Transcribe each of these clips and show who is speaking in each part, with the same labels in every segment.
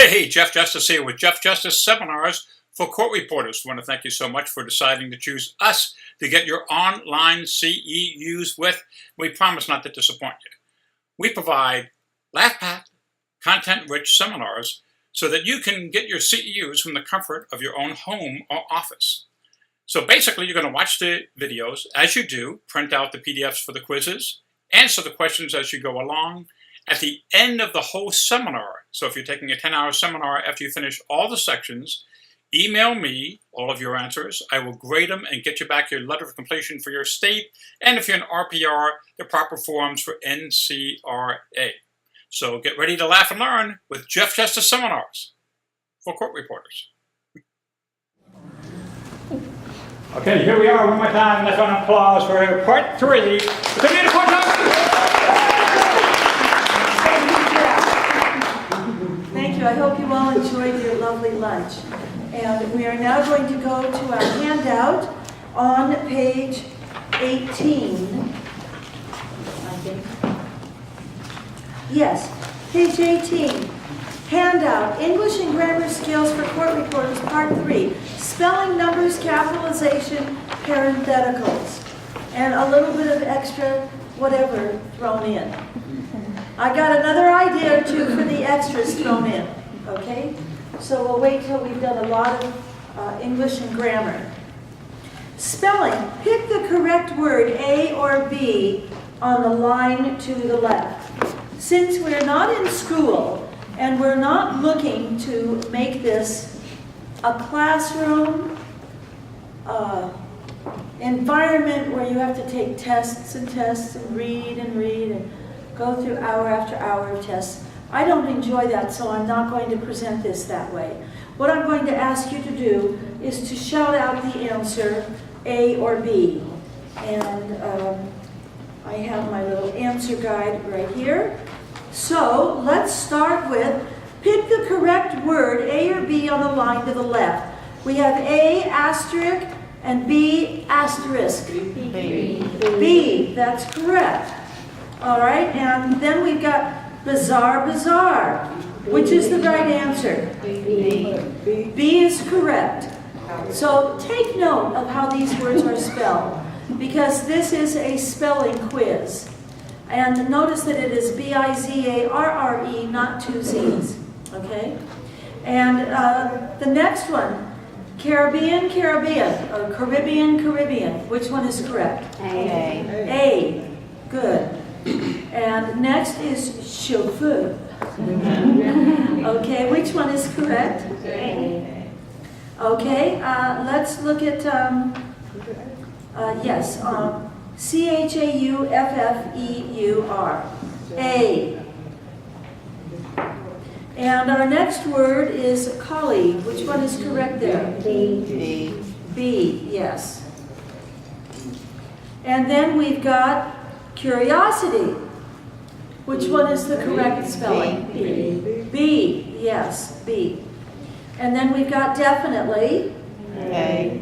Speaker 1: Hey, Jeff Justice here with Jeff Justice Seminars for Court Reporters. I want to thank you so much for deciding to choose us to get your online CEUs with. We promise not to disappoint you. We provide laugh-packed, content-rich seminars so that you can get your CEUs from the comfort of your own home or office. So basically, you're going to watch the videos as you do, print out the PDFs for the quizzes, answer the questions as you go along. At the end of the whole seminar, so if you're taking a 10-hour seminar after you finish all the sections, email me all of your answers. I will grade them and get you back your letter of completion for your state, and if you're an RPR, the proper forms for NCRA. So get ready to laugh and learn with Jeff Justice Seminars for Court Reporters. Okay, here we are one more time. Let's round of applause for part 3.
Speaker 2: Thank you. I hope you all enjoyed your lovely lunch. And we are now going to go to our handout on page 18. I think. Yes, page 18. Handout, English and Grammar Skills for Court Reporters, Part 3. Spelling, numbers, capitalization, parentheticals. And a little bit of extra whatever thrown in. I got another idea or two for the extras thrown in, okay? So we'll wait till we've done a lot of English and grammar. Spelling, pick the correct word, A or B, on the line to the left. Since we're not in school and we're not looking to make this a classroom environment where you have to take tests and read and go through hour after hour of tests. I don't enjoy that, so I'm not going to present this that way. What I'm going to ask you to do is to shout out the answer, A or B. And I have my little answer guide right here. So let's start with, pick the correct word, A or B, on the line to the left. We have A asterisk and B asterisk. B, that's correct. All right, and then we've got bizarre, which is the right answer. B is correct. So take note of how these words are spelled, because this is a spelling quiz. And notice that it is B-I-Z-A-R-R-E, not 2 Z's, okay? And the next one, Caribbean, or Caribbean. Which one is correct?
Speaker 3: A.
Speaker 2: A, good. And next is chauffeur. Okay, which one is correct?
Speaker 3: A.
Speaker 2: Okay, let's look at, yes, C-H-A-U-F-F-E-U-R. A. And our next word is colleague. Which one is correct there?
Speaker 3: B.
Speaker 2: B, yes. And then we've got curiosity. Which one is the correct spelling?
Speaker 3: B.
Speaker 2: B, yes, B. And then we've got definitely.
Speaker 3: A.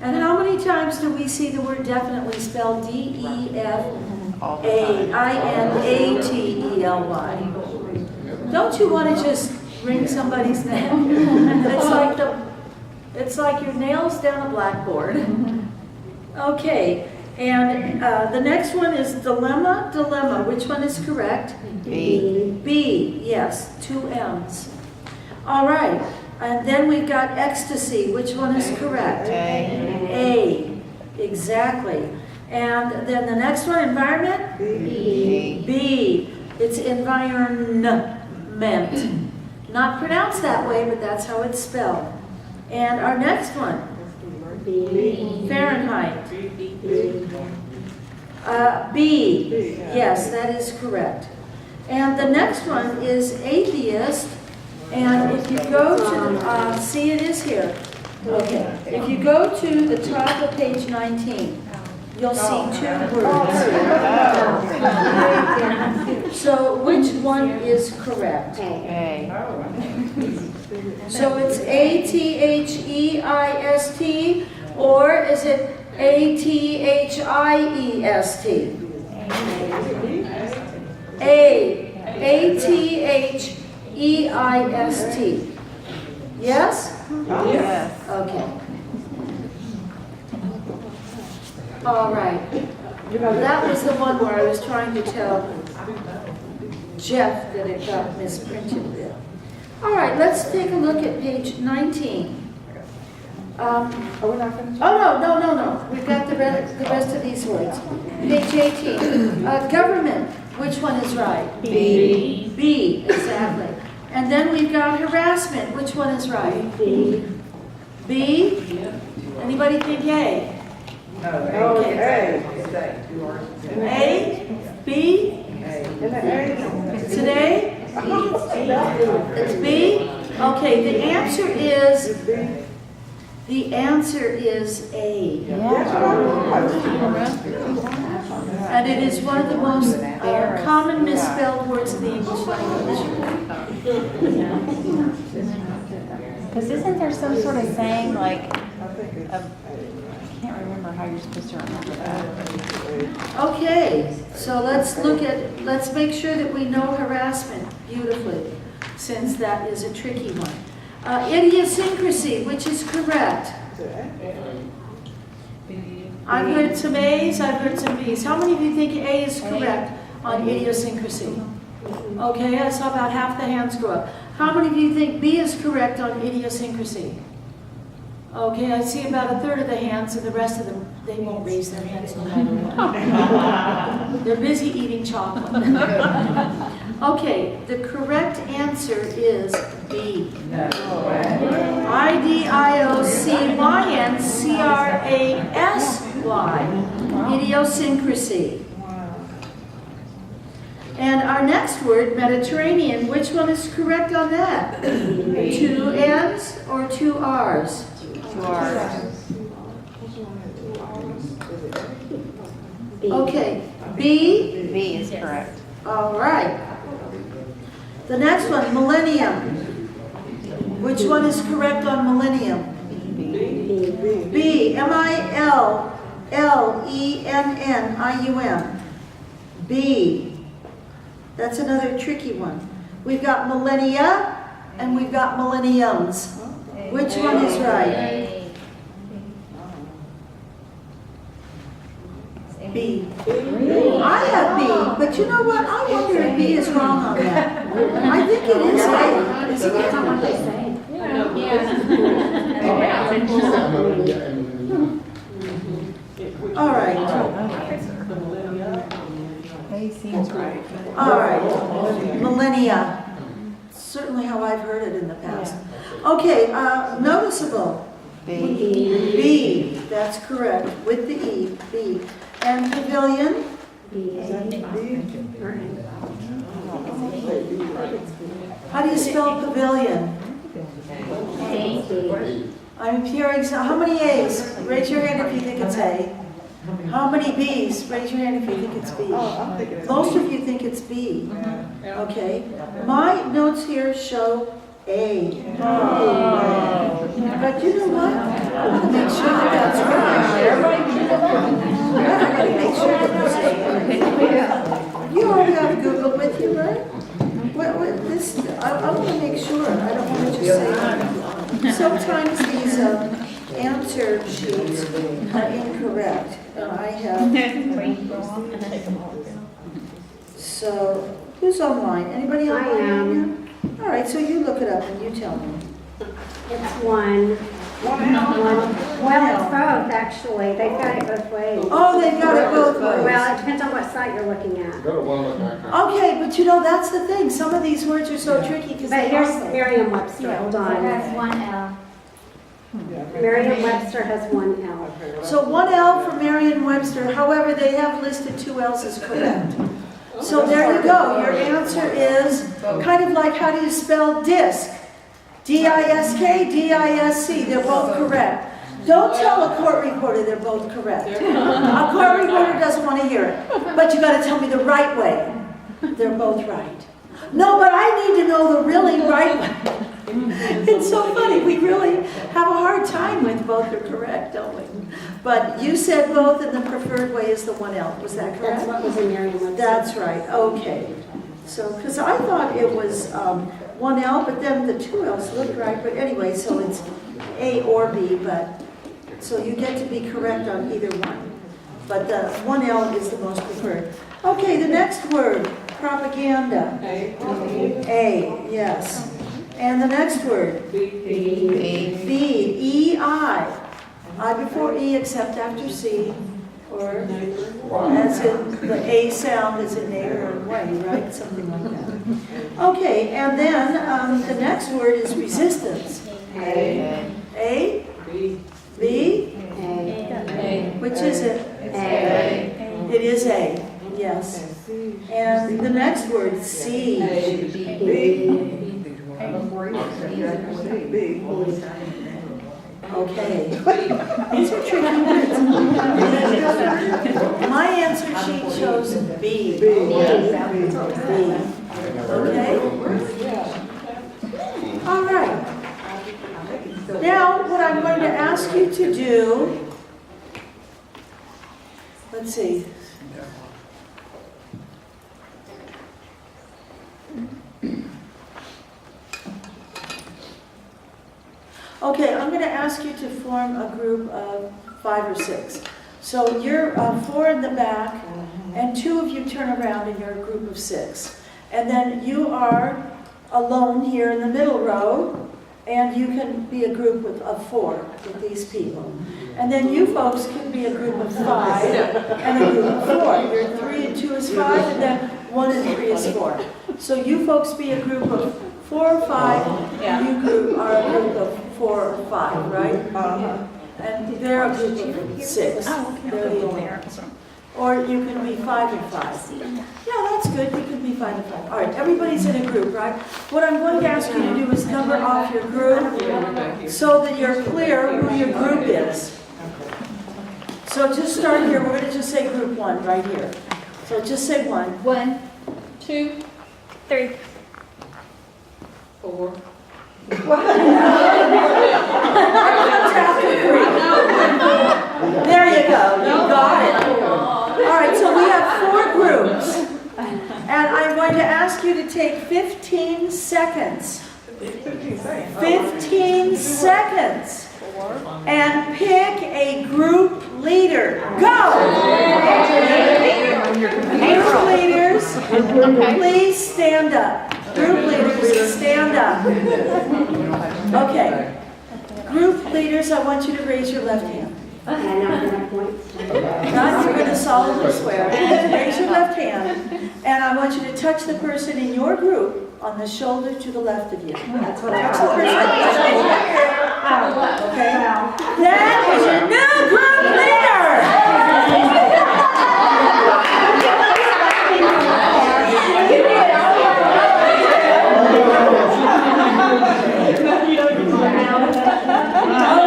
Speaker 2: And how many times do we see the word definitely spelled D-E-F-A-I-N-A-T-E-L-Y? Don't you want to just wring somebody's neck? It's like your nails down a blackboard. Okay, and the next one is dilemma. Which one is correct?
Speaker 3: B.
Speaker 2: B, yes, 2 M's. All right, and then we've got ecstasy. Which one is correct? A, exactly. And then the next one, environment?
Speaker 3: B.
Speaker 2: B, it's environment. Not pronounced that way, but that's how it's spelled. And our next one?
Speaker 3: B.
Speaker 2: Fahrenheit. B, yes, that is correct. And the next one is atheist. And if you go to, see it is here. Okay, if you go to the top of page 19, you'll see 2 words. So which one is correct?
Speaker 3: A.
Speaker 2: So it's A-T-H-E-I-S-T, or is it A-T-H-I-E-S-T? A. A-T-H-E-I-S-T. E-I-S-T. Yes?
Speaker 3: Yes.
Speaker 2: Okay. All right. That was the one where I was trying to tell Jeff that it got misprinted there. All right, let's take a look at page 19.
Speaker 3: Are we not finished?
Speaker 2: Oh, no. We've got the rest of these words. Page 18. Government, which one is right?
Speaker 3: B.
Speaker 2: B, exactly. And then we've got harassment, which one is right?
Speaker 3: B.
Speaker 2: B? Anybody think A?
Speaker 3: Oh, A.
Speaker 2: A? B? Is it A? It's B? Okay, the answer is A. And it is one of the most common misspelled words in the English language.
Speaker 4: Because isn't there some sort of saying like, I can't remember how you're supposed to remember that.
Speaker 2: Okay, so let's make sure that we know harassment beautifully, since that is a tricky one. Idiosyncrasy, which is correct. I've heard some A's, I've heard some B's. How many of you think A is correct on idiosyncrasy? Okay, I saw about half the hands go up. How many of you think B is correct on idiosyncrasy? Okay, I see about a third of the hands, and the rest of them, they won't raise their hands no matter what. They're busy eating chocolate. Okay, the correct answer is B. IDIOCYNCRASY, idiosyncrasy. And our next word, Mediterranean, which one is correct on that? 2 N's or 2 R's?
Speaker 4: 2 R's.
Speaker 2: Okay, B?
Speaker 4: B is correct.
Speaker 2: All right. The next one, millennium. Which one is correct on millennium? B. M-I-L-L-E-N-N-I-U-M. B. That's another tricky one. We've got millennia and we've got millenniums. Which one is right? B. I have B, but you know what? I wonder if B is wrong on that. I think it is A. Isn't it? All right.
Speaker 4: A seems right.
Speaker 2: All right. Millennia. Certainly how I've heard it in the past. Okay, noticeable.
Speaker 4: B.
Speaker 2: B. That's correct. With the E. B. And pavilion? How do you spell pavilion? I'm hearing, how many A's? Raise your hand if you think it's A. How many B's? Raise your hand if you think it's B. Most of you think it's B. Okay. My notes here show A. But you know what? I'm going to make sure that that's right. I'm going to make sure that that's right. You already have Google with you, right? I want to make sure. I don't want to just say that. Sometimes these answer sheets are incorrect. And I have... So, who's online? Anybody online?
Speaker 3: I am.
Speaker 2: All right, so you look it up and you tell me.
Speaker 3: It's one. Well, it's both, actually. They've got it both ways.
Speaker 2: Oh, they've got it both ways.
Speaker 3: Well, it depends on what site you're looking at.
Speaker 2: Okay, but you know, that's the thing. Some of these words are so tricky because
Speaker 3: But
Speaker 2: they
Speaker 3: here's
Speaker 2: are.
Speaker 3: Merriam-Webster. Hold on.
Speaker 5: That's 1L.
Speaker 3: Merriam-Webster has one L.
Speaker 2: So 1L for Merriam-Webster, however, they have listed 2 L's as correct. So there you go. Your answer is kind of like, how do you spell disc? D-I-S-K, D-I-S-C. They're both correct. Don't tell a court reporter they're both correct. A court reporter doesn't want to hear it. But you got to tell me the right way. They're both right. No, but I need to know the really right way. It's so funny. We really have a hard time with both are correct, don't we? But you said both, and the preferred way is the 1L. Was that correct?
Speaker 3: That's what was in Merriam-Webster.
Speaker 2: That's right. Okay. So, because I thought it was one L, but then the two L's look right, but anyway, so it's A or B, but, so you get to be correct on either one. But the one L is the most preferred. Okay, the next word, propaganda. A, yes. And the next word? B, E-I. I before E except after C, or as in the A sound is in there or way, right? Something like that. Okay, and then the next word is resistance. A? B? Which is it?
Speaker 3: A.
Speaker 2: It is A, yes. And the next word, C. Okay. These are tricky words. My answer sheet shows B. Okay? All right. Now, what I'm going to ask you to do, let's see. Okay, I'm going to ask you to form a group of 5 or 6. So you're 4 in the back, and 2 of you turn around and you're a group of 6. And then you are alone here in the middle row, and you can be a group of 4 with these people. And then you folks can be a group of 5 and a group of 4. You're 3 and 2 is 5, and then 1 and 3 is 4. So you folks be a group of 4 or 5, and you are a group of 4 or 5, right? And they're a group of 6. They're the adults. Or you can be 5 and 5. Yeah, that's good. You can be 5 and 5. All right, everybody's in a group, right? What I'm going to ask you to do is number off your group so that you're clear who your group is. So just start here. We're going to just say group 1 right here. So just say 1.
Speaker 4: 1, 2, 3,
Speaker 5: 4.
Speaker 2: There you go. You got it. All right, so we have 4 groups. And I'm going to ask you to take 15 seconds. 15 seconds. And pick a group leader. Go! Group leaders, please stand up. Group leaders, stand up. Okay. Group leaders, I want you to raise your left hand. Not you're going to solemnly swear. Raise your left hand. And I want you to touch the person in your group on the shoulder to the left of you. Touch the person. Okay? That is your new group leader!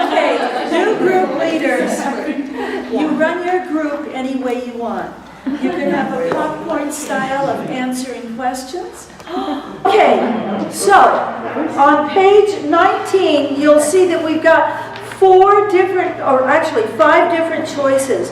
Speaker 2: Okay, new group leaders. You run your group any way you want. You can have a popcorn style of answering questions. Okay, so on page 19, you'll see that we've got 4 different, or actually 5 different choices.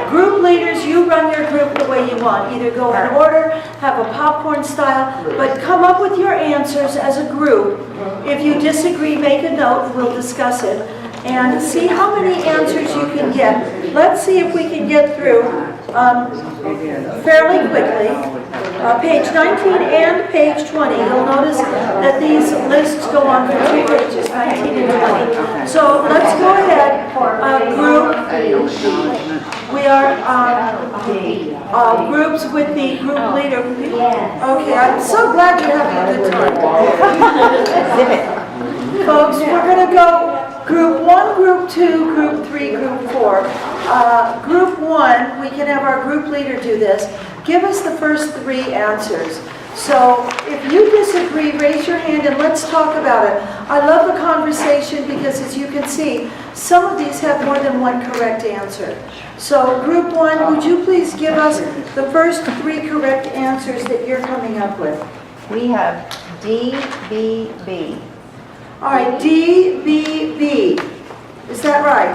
Speaker 2: Group leaders, you run your group the way you want. Either go in order, have a popcorn style, but come up with your answers as a group. If you disagree, make a note, we'll discuss it. And see how many answers you can get. Let's see if we can get through fairly quickly. Page 19 and page 20. You'll notice that these lists go on for 2 pages, 19 and 20. So let's go ahead. Group. We are groups with the group leader. Okay, I'm so glad you're having a good time. Folks, we're going to go group 1, group 2, group 3, group 4. Group 1, we can have our group leader do this. Give us the first 3 answers. So if you disagree, raise your hand and let's talk about it. I love the conversation because, as you can see, some of these have more than one correct answer. So group 1, would you please give us the first 3 correct answers that you're coming up with?
Speaker 4: We have D, B, B.
Speaker 2: All right, D, B, B. Is that right?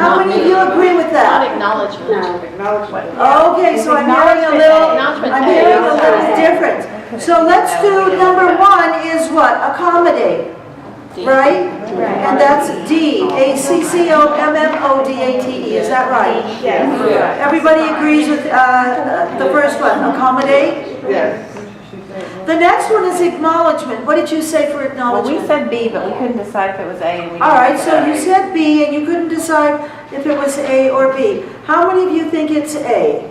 Speaker 2: How many of you agree with that?
Speaker 4: Acknowledgement.
Speaker 2: Okay, so I'm hearing a little different. So let's do number 1 is what? Accommodate, right? And that's D, ACCOMMODATE, is that right?
Speaker 5: Yes.
Speaker 2: Everybody agrees with the first one, accommodate?
Speaker 5: Yes.
Speaker 2: The next one is acknowledgement. What did you say for
Speaker 4: Well,
Speaker 2: acknowledgement?
Speaker 4: we said B, but we couldn't decide if it was A. And we
Speaker 2: All right,
Speaker 4: didn't
Speaker 2: so you
Speaker 4: decide.
Speaker 2: said B and you couldn't decide if it was A or B. How many of you think it's A?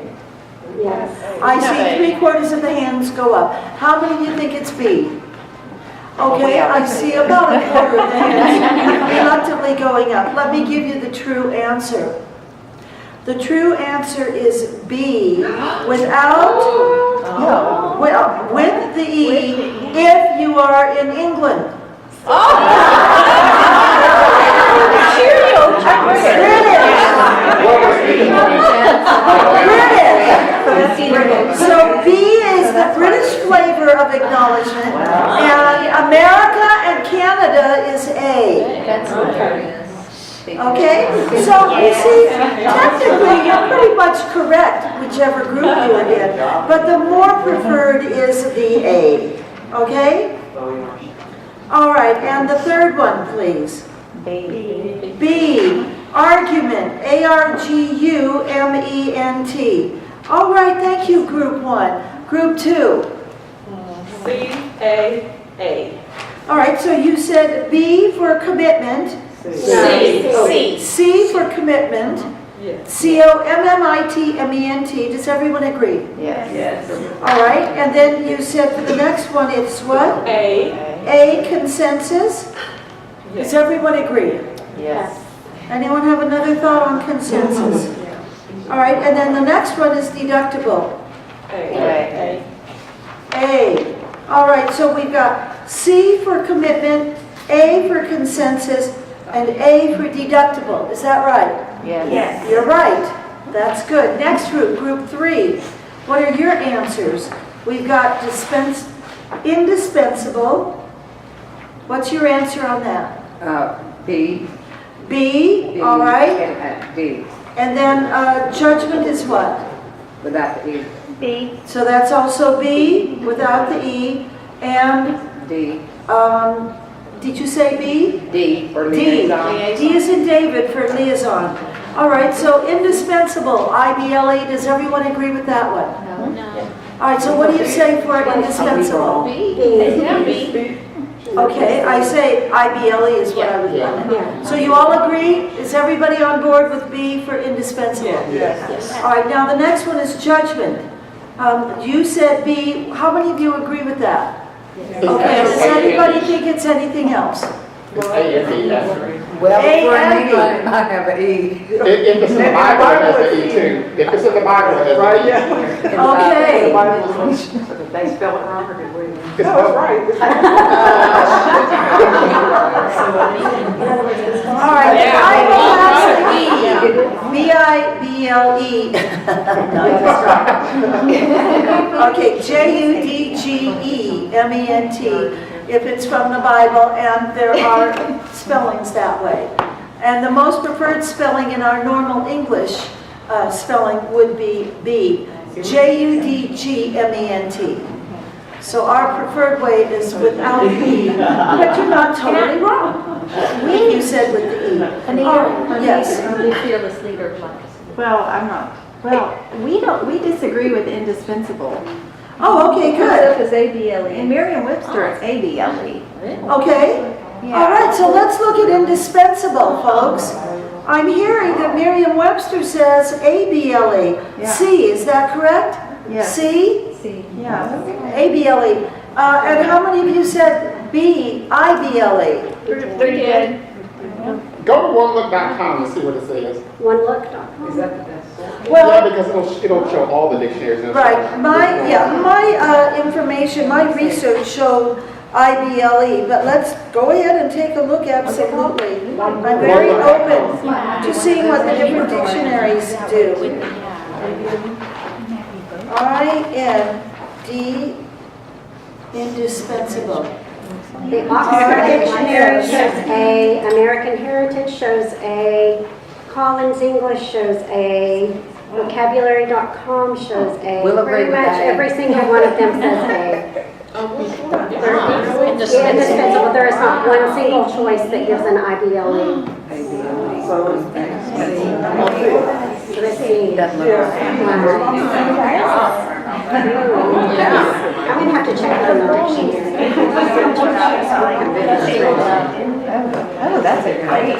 Speaker 3: Yes.
Speaker 2: I see 3/4 of the hands go up. How many of you think it's B? Okay, I see about 1/4 of the hands reluctantly going up. Let me give you the true answer. The true answer is B, without, well, with the E, if you are in England. British. So B is the British flavor of acknowledgement, and America and Canada is A. Okay? So you see, technically you're pretty much correct, whichever group you are in, but the more preferred is the A. Okay? All right, and the third one, please.
Speaker 4: B.
Speaker 2: B, argument, ARGUMENT. All right, thank you, group 1. Group 2.
Speaker 5: CAA.
Speaker 2: All right, so you said B for commitment, C for commitment,
Speaker 5: Yes.
Speaker 2: COMMITMENT. Does everyone agree?
Speaker 4: Yes.
Speaker 5: Yes.
Speaker 2: All right, and then you said for the next one, it's what?
Speaker 5: A.
Speaker 2: A, consensus. Does everyone agree?
Speaker 4: Yes.
Speaker 2: Anyone have another thought on consensus? All right, and then the next one is deductible.
Speaker 5: A.
Speaker 2: A. All right, so we've got C for commitment, A for consensus, and A for deductible. Is that right?
Speaker 4: Yes.
Speaker 2: You're right. That's good. Next group, group 3. What are your answers? We've got indispensable. What's your answer on that?
Speaker 6: B.
Speaker 2: B, all right.
Speaker 6: And B,
Speaker 2: And then judgment is what?
Speaker 6: without the E.
Speaker 4: B.
Speaker 2: So that's also B without the E. And
Speaker 6: D.
Speaker 2: did you say B?
Speaker 6: D for
Speaker 2: D.
Speaker 6: liaison.
Speaker 2: D is in David for liaison. All right, so indispensable, IBLE. Does everyone agree with that one?
Speaker 3: No.
Speaker 2: All right, so what do you say for indispensable? Okay, I say IBLE is what I would want.
Speaker 3: Yeah.
Speaker 2: So you all agree? Is everybody on board with B for indispensable?
Speaker 5: Yes.
Speaker 2: All right, now the next one is judgment. You said B. How many of you agree with that? Okay, does anybody think it's anything else?
Speaker 7: It's A and B, that's right.
Speaker 6: Well,
Speaker 2: A
Speaker 6: for
Speaker 2: and
Speaker 6: an English, it might have an E.
Speaker 7: If it's in the Bible, it has an E too. If it's in the Bible, it has an E.
Speaker 2: Okay.
Speaker 6: They spell it wrong or did we?
Speaker 7: It's spelled right.
Speaker 2: All right, the Bible has an E. B-I-B-L-E. Okay, Judgement, if it's from the Bible, and there are spellings that way. And the most preferred spelling in our normal English spelling would be B, Judgment. So our preferred way is without the E, but you're not totally wrong. You said with the E. Oh, yes.
Speaker 8: The fearless leader of life.
Speaker 4: Well, I'm not. Well, we disagree with indispensable.
Speaker 2: Oh, okay, good.
Speaker 8: Is ABLE.
Speaker 4: In Merriam-Webster, it's ABLE.
Speaker 2: Okay. All right, so let's look at indispensable, folks. I'm hearing that Merriam-Webster says ABLE.
Speaker 4: Yeah.
Speaker 2: C, is that correct?
Speaker 4: Yes.
Speaker 2: C?
Speaker 4: Yeah.
Speaker 2: ABLE. And how many of you said B, IBLE?
Speaker 8: They did.
Speaker 7: Go to onelook.com and see what it says.
Speaker 3: OneLook.com.
Speaker 6: Is that the best?
Speaker 7: Yeah,
Speaker 2: Well,
Speaker 7: because it'll show all the dictionaries. and
Speaker 2: right,
Speaker 7: stuff.
Speaker 2: my information, my research showed IBLE, but let's go ahead and take a look, absolutely. I'm very open to seeing what the different dictionaries do. I-N-D, indispensable.
Speaker 3: The Oxford Dictionary shows A, American Heritage shows A, Collins English shows A, Vocabulary.com shows A.
Speaker 6: We'll agree
Speaker 3: Pretty
Speaker 6: with
Speaker 3: much
Speaker 6: that.
Speaker 3: every single one of them says A. Indispensable, there is not one single choice that gives an IBLE. So let's see. I'm gonna have to check it on the dictionary.
Speaker 4: Oh, that's a great.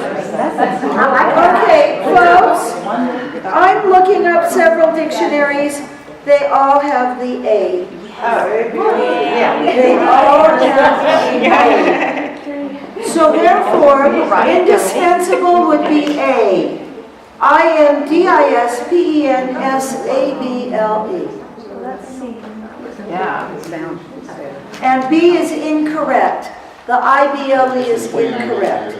Speaker 2: Okay, folks, I'm looking up several dictionaries. They all have the A. They all have the A. So therefore, indispensable would be A. INDISPENSABLE.
Speaker 4: Yeah.
Speaker 2: And B is incorrect. The IBLE is incorrect.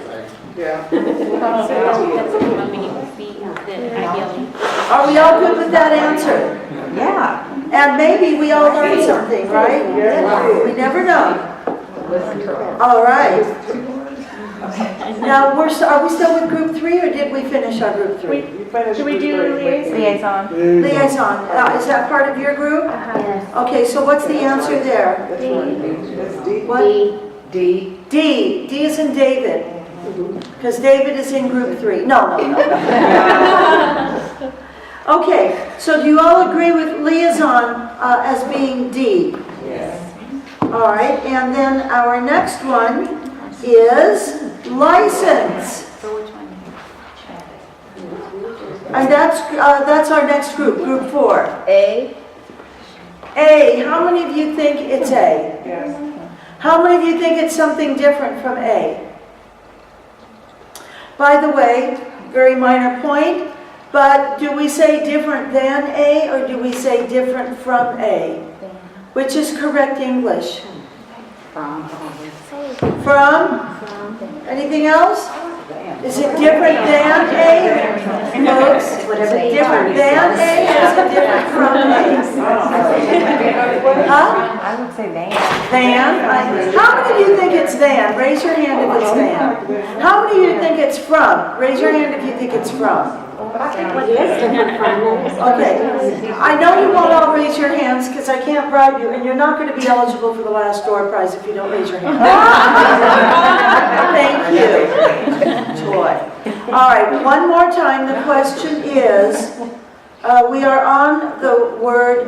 Speaker 2: Are we all good with that answer?
Speaker 4: Yeah.
Speaker 2: And maybe we all learned something, right? We never know. All right. Now, are we still with group 3 or did we finish our group 3?
Speaker 8: Should we do
Speaker 4: Liaison?
Speaker 2: Liaison. Is that part of your group?
Speaker 3: Yes.
Speaker 2: Okay, so what's the answer there? What?
Speaker 6: D.
Speaker 2: D. D is in David. Because David is in group 3. No. Okay, so do you all agree with liaison as being D?
Speaker 6: Yes.
Speaker 2: All right, and then our next one is license. And that's our next group, group 4.
Speaker 8: A.
Speaker 2: A, how many of you think it's A?
Speaker 6: Yes.
Speaker 2: How many of you think it's something different from A? By the way, very minor point, but do we say different than A or do we say different from A? Which is correct English? From? Anything else? Is it different than A? Folks, different than A or is it different from A? Huh?
Speaker 4: I would say van.
Speaker 2: Than? How many of you think it's than? Raise your hand if it's than. How many of you think it's from? Raise your hand if you think it's from.
Speaker 3: What is different from it?
Speaker 2: Okay. I know you won't all raise your hands because I can't bribe you, and you're not going to be eligible for the last door prize if you don't raise your hand. Thank you. Joy. All right, one more time. The question is, we are on the word,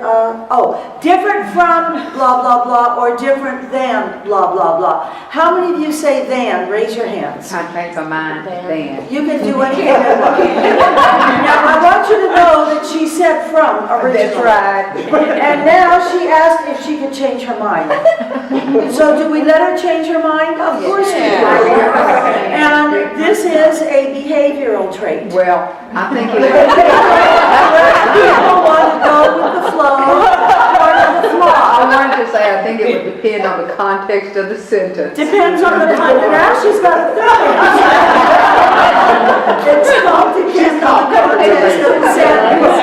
Speaker 2: different from blah, blah, blah, or different than blah, blah, blah. How many of you say than? Raise your hands.
Speaker 6: I changed my mind, Dan.
Speaker 2: You can do anything you want. Now, I want you to know that she said from originally.
Speaker 6: That's right.
Speaker 2: And now she asked if she could change her mind. So do we let her change her mind? Of course we do. And this is a behavioral trait.
Speaker 6: Well, I think it
Speaker 2: People want to go with the flow, part of the flaw.
Speaker 6: I wanted to say, I think it would depend on the context of the sentence.
Speaker 2: Depends on the context. Now she's got a third answer. It's called depends on the context of the sentence.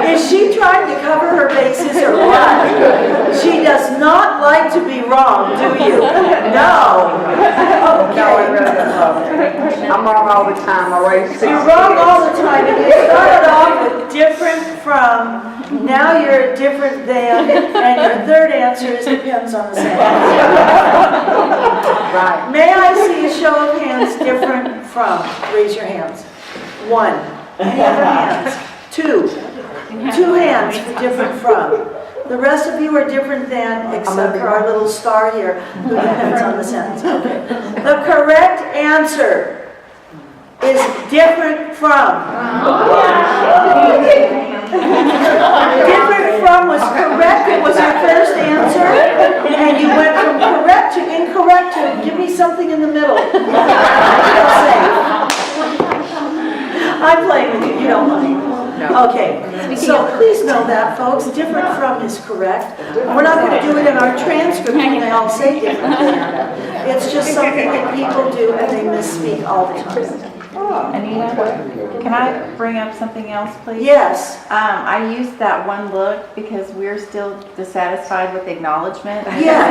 Speaker 2: Is she trying to cover her bases or what? She does not like to be wrong, do you? No. Okay.
Speaker 6: I'm wrong all the time. I raised 6
Speaker 2: You're wrong
Speaker 6: kids.
Speaker 2: all the time. And you started off with different from, now you're different than, and your third answer is depends on the sentence.
Speaker 6: Right.
Speaker 2: May I see a show of hands different from? Raise your hands. 1. Any other hands? 2. 2 hands for different from. The rest of you are different than, except for our little star here, who depends on the sentence. Okay. The correct answer is different from. Different from was correct. It was your first answer. And you went from correct to incorrect to give me something in the middle. I'm playing with you. You don't mind. Okay. So please know that, folks. Different from is correct. We're not going to do it in our transcript when they all say different than. It's just something that people do and they misspeak all the time.
Speaker 4: Anita, can I bring up something else, please?
Speaker 2: Yes.
Speaker 4: I used that one look because we're still dissatisfied with acknowledgement.
Speaker 2: Yes.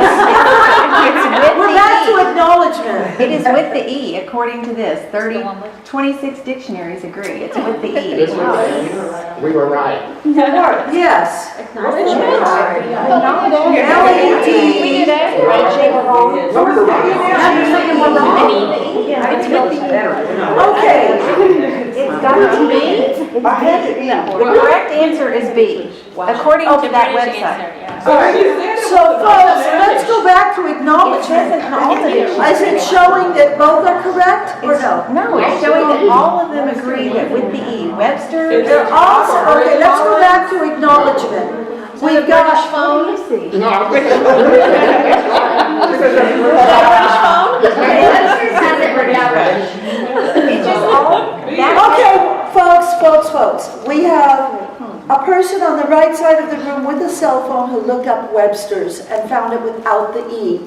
Speaker 4: It's with
Speaker 2: We're
Speaker 4: the
Speaker 2: back
Speaker 4: E.
Speaker 2: to acknowledgement.
Speaker 4: It is with the E, according to this. 26 dictionaries agree. It's with the E.
Speaker 7: This was, we were right.
Speaker 2: Yes. Okay.
Speaker 3: It's got to be.
Speaker 4: The correct answer is B, according to that website.
Speaker 2: All right. So folks, let's go back to acknowledgement. Is it showing that both are correct or no?
Speaker 4: No, it's showing that all of them agree that with the E. Webster.
Speaker 2: They're all, okay, let's go back to acknowledgement. We've got,
Speaker 3: What do you see?
Speaker 7: No, I'm just.
Speaker 4: It's just all
Speaker 2: okay, folks, we have a person on the right side of the room with a cell phone who looked up Webster's and found it without the E.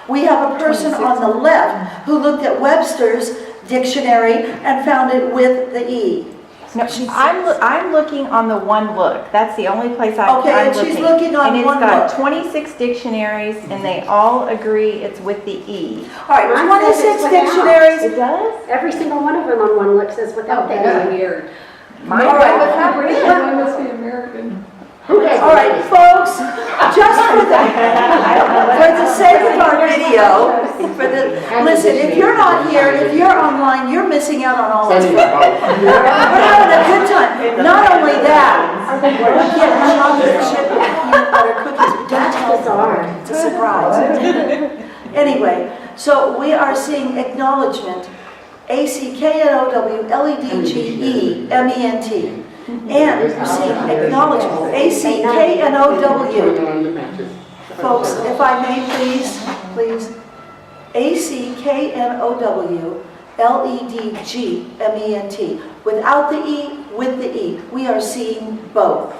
Speaker 2: We have a person on the left who looked at Webster's dictionary and found it with the E.
Speaker 4: No, I'm looking on the one look. That's the only place I'm
Speaker 2: Okay, and she's looking on
Speaker 4: and
Speaker 2: one
Speaker 4: it's got
Speaker 2: look.
Speaker 4: 26 dictionaries, and they all agree it's with the E.
Speaker 2: All right,
Speaker 3: Mine
Speaker 2: 26
Speaker 3: says it's without.
Speaker 2: dictionaries.
Speaker 4: It does?
Speaker 3: Every single one of them on one look says without the E.
Speaker 8: Weird.
Speaker 4: Mine
Speaker 2: All right.
Speaker 4: went without it.
Speaker 8: must be American.
Speaker 7: Who has
Speaker 2: All right,
Speaker 7: the
Speaker 2: folks, just for the sake of our video, listen, if you're not here, if you're online, you're missing out on all this. We're having a good time. Not only that, we're getting chocolate chip and peanut butter cookies. We don't tell them. It's a surprise. Anyway, so we are seeing acknowledgement, ACKNOWLEDGEMENT. And we're seeing acknowledgement, ACKNOW. Folks, if I may please, ACKNOWLEDGMENT. Without the E, with the E. We are seeing both.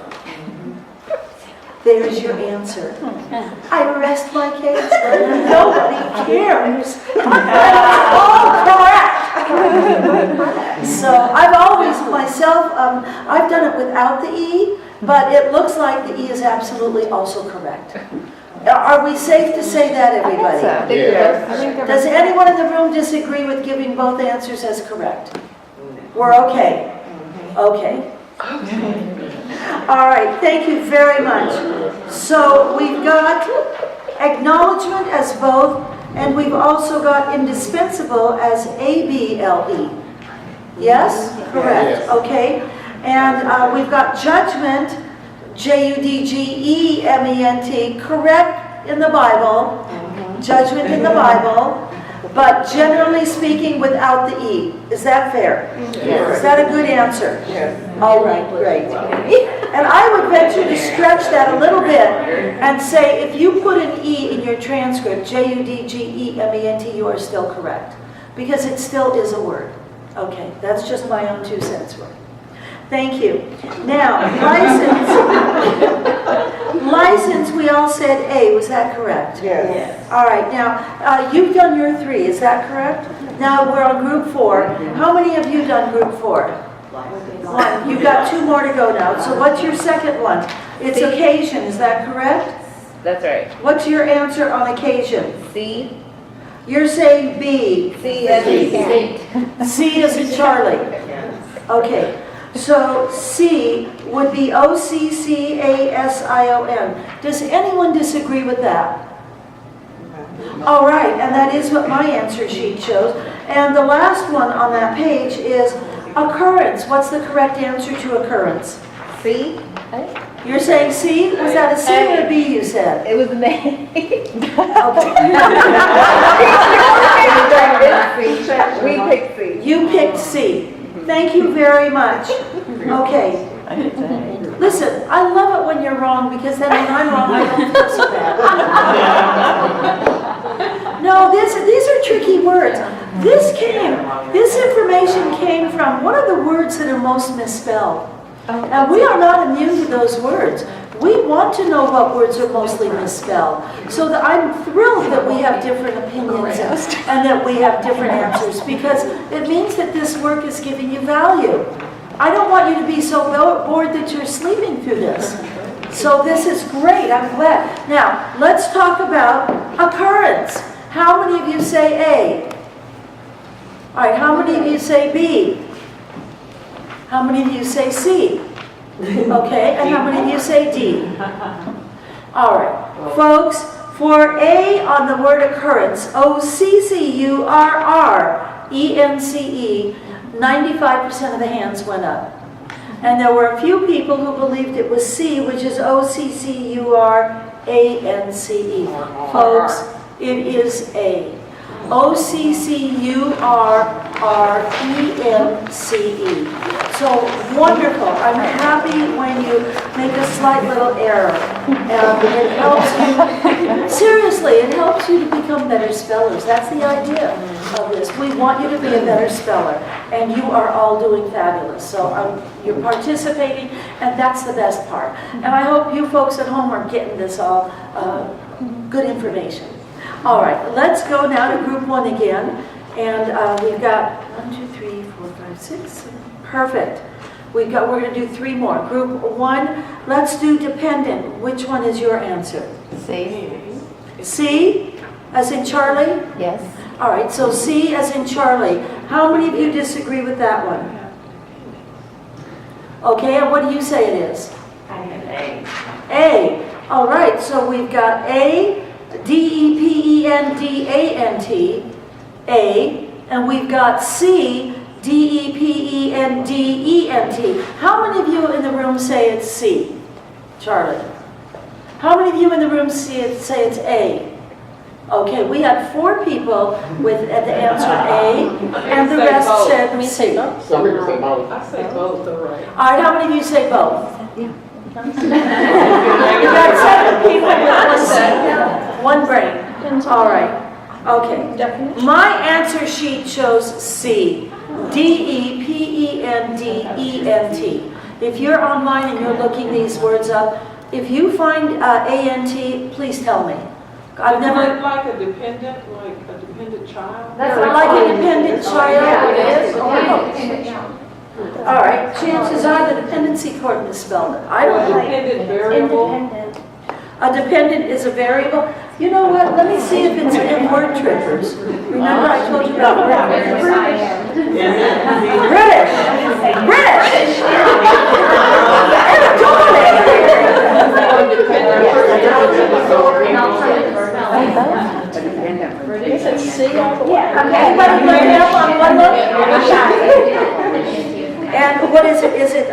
Speaker 2: There's your answer. I rest my case. Nobody cares. All correct. So I've always myself, I've done it without the E, but it looks like the E is absolutely also correct. Are we safe to say that, everybody? Does anyone in the room disagree with giving both answers as correct? We're okay. Okay. All right, thank you very much. So we've got acknowledgement as both, and we've also got indispensable as ABLE. Yes? Correct.
Speaker 7: Yes.
Speaker 2: Okay. And we've got judgment, JUDGEMENT, correct in the Bible, judgment in the Bible, but generally speaking without the E. Is that fair?
Speaker 7: Yes.
Speaker 2: Is that a good answer? Yes. All right, great. And I would venture to stretch that a little bit and say if you put an E in your transcript, JUDGEMENT, you are still correct. Because it still is a word. Okay, that's just my own 2 cents worth. Thank you. Now, license, we all said A, was that correct?
Speaker 5: Yes.
Speaker 2: All right, now, you've done your 3, is that correct? Now we're on group 4. How many of you done group 4? 1. You've got 2 more to go now. So what's your second one? It's occasion, is that correct?
Speaker 8: That's right.
Speaker 2: What's your answer on occasion?
Speaker 8: C.
Speaker 2: You're saying B.
Speaker 8: C as in Kate.
Speaker 2: C is in Charlie. Okay. So C would be OCCASION. Does anyone disagree with that? All right, and that is what my answer sheet shows. And the last one on that page is occurrence. What's the correct answer to occurrence?
Speaker 8: C.
Speaker 2: You're saying C? Was that a C or a B you said?
Speaker 8: It was an A. We picked C.
Speaker 2: You picked C. Thank you very much. Okay. Listen, I love it when you're wrong because then when I'm wrong, I don't feel so bad. No, these are tricky words. This information came from, what are the words that are most misspelled? And we are not immune to those words. We want to know what words are mostly misspelled. So I'm thrilled that we have different opinions and that we have different answers, because it means that this work is giving you value. I don't want you to be so bored that you're sleeping through this. So this is great, I'm glad. Now, let's talk about occurrence. How many of you say A? All right, how many of you say B? How many of you say C? Okay, and how many of you say D? All right, folks, for A on the word occurrence, OCCURRENCE, 95% of the hands went up. And there were a few people who believed it was C, which is OCCURANCE. Folks, it is A. OCCURRENCE. So wonderful. I'm happy when you make a slight little error. It helps you, seriously, it helps you to become better spellers. That's the idea of this. We want you to be a better speller, and you are all doing fabulous. So you're participating, and that's the best part. And I hope you folks at home are getting this all good information. All right, let's go now to group 1 again. And we've got 1, 2, 3, 4, 5, 6, 7. Perfect. We're going to do 3 more. Group 1, let's do dependent. Which one is your answer?
Speaker 4: C.
Speaker 2: C, as in Charlie?
Speaker 4: Yes.
Speaker 2: All right, so C as in Charlie. How many of you disagree with that one? Okay, and what do you say it is?
Speaker 5: A.
Speaker 2: A. All right, so we've got A, D-E-P-E-N-D-A-N-T, A, and we've got C, D-E-P-E-N-D-E-N-T. How many of you in the room say it's C? Charlie. How many of you in the room say it's A? Okay, we had 4 people with the answer A, and the rest said C.
Speaker 7: Some people say both.
Speaker 5: I say both are right.
Speaker 2: All right, how many of you say both? You got 7 people with 1 brain. All right. Okay. My answer sheet shows C. D-E-P-E-N-D-E-N-T. If you're online and you're looking these words up, if you find A-N-T, please tell me. I've never...
Speaker 5: Like a dependent child?
Speaker 2: That's like a dependent child. All right, chances are the dependency court misspelled it. I don't know.
Speaker 5: Dependent variable?
Speaker 2: A dependent is a variable. You know what? Let me see if it's in word trippers. Remember I told you about word trippers? British. British. Anybody look it up on one look? And what is it? Is it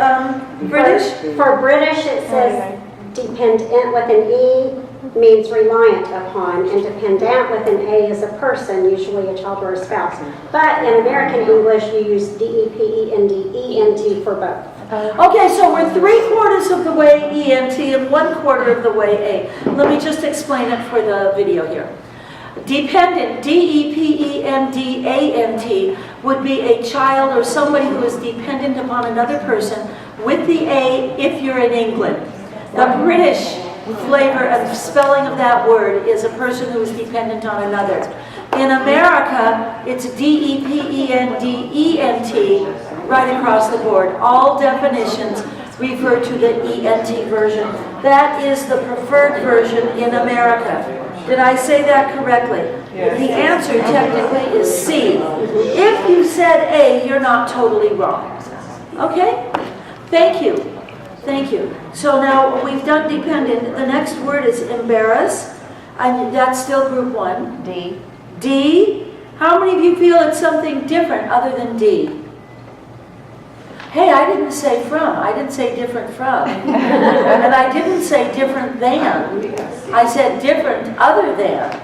Speaker 2: British?
Speaker 3: For British, it says dependent with an E means reliant upon, and dependent with an A is a person, usually a child or a spouse. But in American English, you use D-E-P-E-N-D-E-N-T for both.
Speaker 2: Okay, so we're 3/4 of the way E-N-T and 1/4 of the way A. Let me just explain it for the video here. Dependent, D-E-P-E-N-D-A-N-T, would be a child or somebody who is dependent upon another person with the A if you're in England. The British flavor and spelling of that word is a person who is dependent on another. In America, it's D-E-P-E-N-D-E-N-T right across the board. All definitions refer to the E-N-T version. That is the preferred version in America. Did I say that correctly? Yes. The answer technically is C. If you said A, you're not totally wrong. Okay? Thank you. Thank you. So now we've done dependent. The next word is embarrass. And that's still group 1.
Speaker 4: D.
Speaker 2: D. How many of you feel it's something different other than D? Hey, I didn't say from. I didn't say different from. And I didn't say different than. I said different other than.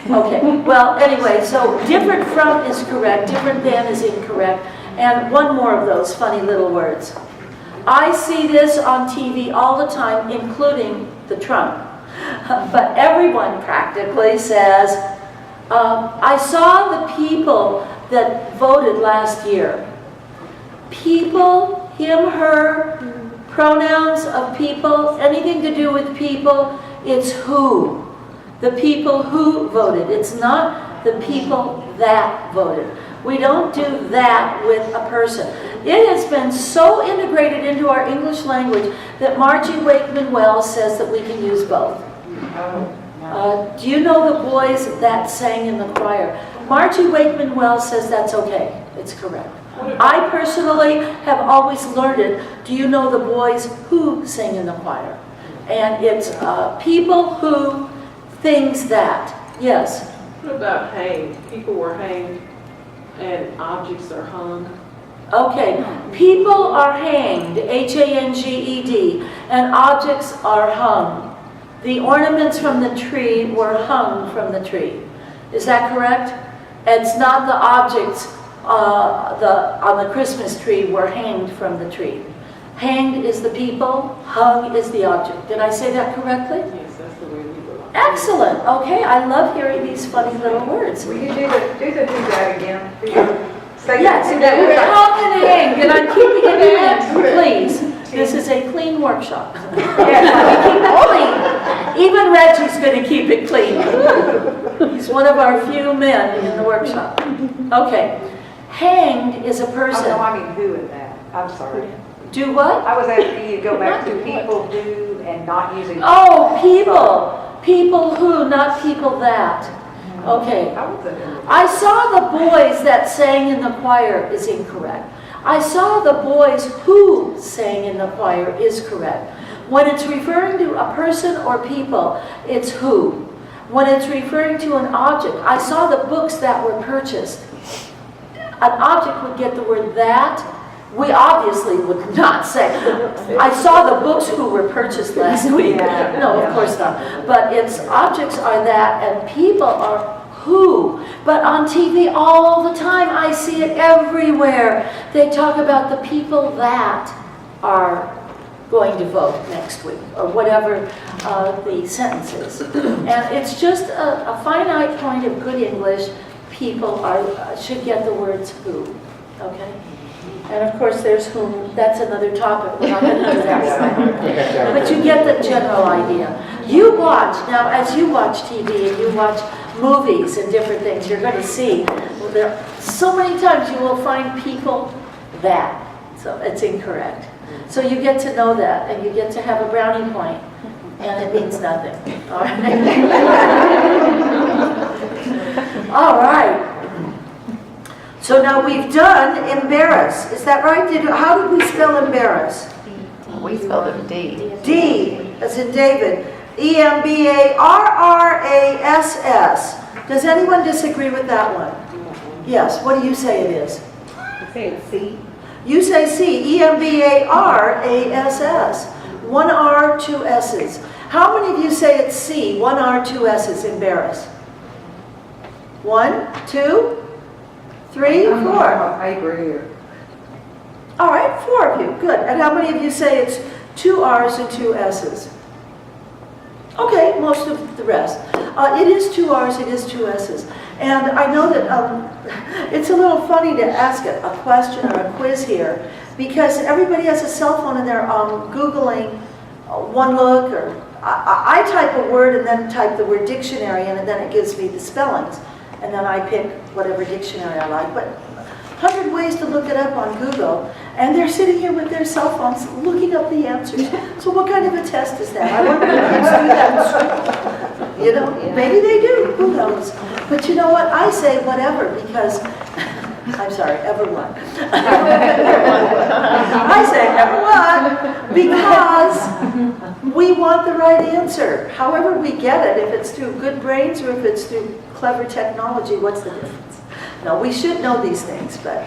Speaker 2: Okay. Well, anyway, so different from is correct. Different than is incorrect. And one more of those funny little words. I see this on TV all the time, including the Trump. But everyone practically says, I saw the people that voted last year. People, him, her, Pronouns of people, anything to do with people, it's who. The people who voted. It's not the people that voted. We don't do that with a person. It has been so integrated into our English language that Margie Wakeman Wells says that we can use both. Do you know the boys that sang in the choir? Margie Wakeman Wells says that's okay. It's correct. I personally have always learned it. Do you know the boys who sing in the choir? And it's people who, things that. Yes?
Speaker 5: What about hanged? People were hanged and objects are hung.
Speaker 2: Okay. People are hanged, H-A-N-G-E-D, and objects are hung. The ornaments from the tree were hung from the tree. Is that correct? It's not the objects on the Christmas tree were hanged from the tree. Hanged is the people, hung is the object. Did I say that correctly?
Speaker 5: Yes, that's the way we were.
Speaker 2: Excellent. Okay, I love hearing these funny little words.
Speaker 6: Will you do that again? Say
Speaker 2: Yes, hung and hanged, and I'm keeping it in, please. This is a clean workshop. Yes, keep it clean. Even Reggie's going to keep it clean. He's one of our few men in the workshop. Okay. Hanged is a person.
Speaker 6: Oh, no, I mean who in that. I'm sorry.
Speaker 2: Do what?
Speaker 6: I was asking you to go back to people who and not using.
Speaker 2: Oh, people. People who, not people that. Okay. I saw the boys that sang in the choir is incorrect. I saw the boys who sang in the choir is correct. When it's referring to a person or people, it's who. When it's referring to an object, I saw the books that were purchased. An object would get the word that. We obviously would not say. I saw the books who were purchased last week. No, of course not. But it's objects are that and people are who. But on TV all the time, I see it everywhere. They talk about the people that are going to vote next week, or whatever the sentence is. And it's just a finite point of good English. People should get the words who, okay? And of course there's whom, that's another topic, we're not going to do that. But you get the general idea. You watch, now as you watch TV and you watch movies and different things, you're going to see, well, there, so many times you will find people that, so it's incorrect. So you get to know that, and you get to have a brownie point, and it means nothing. All right. All right. So now we've done embarrass. Is that right? How did we spell embarrass?
Speaker 4: We spelled it D.
Speaker 2: D, as in David. E-M-B-A-R-R-A-S-S. Does anyone disagree with that one? Yes. What do you say it is?
Speaker 8: I say it's C.
Speaker 2: You say C, E-M-B-A-R-A-S-S. One R, two S's. How many of you say it's C, one R, two S's, embarrass? 1, 2, 3, 4.
Speaker 6: Paper here.
Speaker 2: All right, 4 of you, good. And how many of you say it's 2 R's and 2 S's? Okay, most of the rest. It is 2 R's, it is 2 S's. And I know that it's a little funny to ask a question or a quiz here, because everybody has a cell phone and they're Googling one look, or I type a word and then type the word dictionary, and then it gives me the spellings. And then I pick whatever dictionary I like. But 100 ways to look it up on Google, and they're sitting here with their cell phones looking up the answers. So what kind of a test is that? I wonder if kids do that in school. You know, maybe they do, who knows? But you know what, I say whatever, because, I'm sorry, everyone. I say everyone, because we want the right answer. However we get it, if it's through good brains or if it's through clever technology, what's the difference? No, we should know these things, but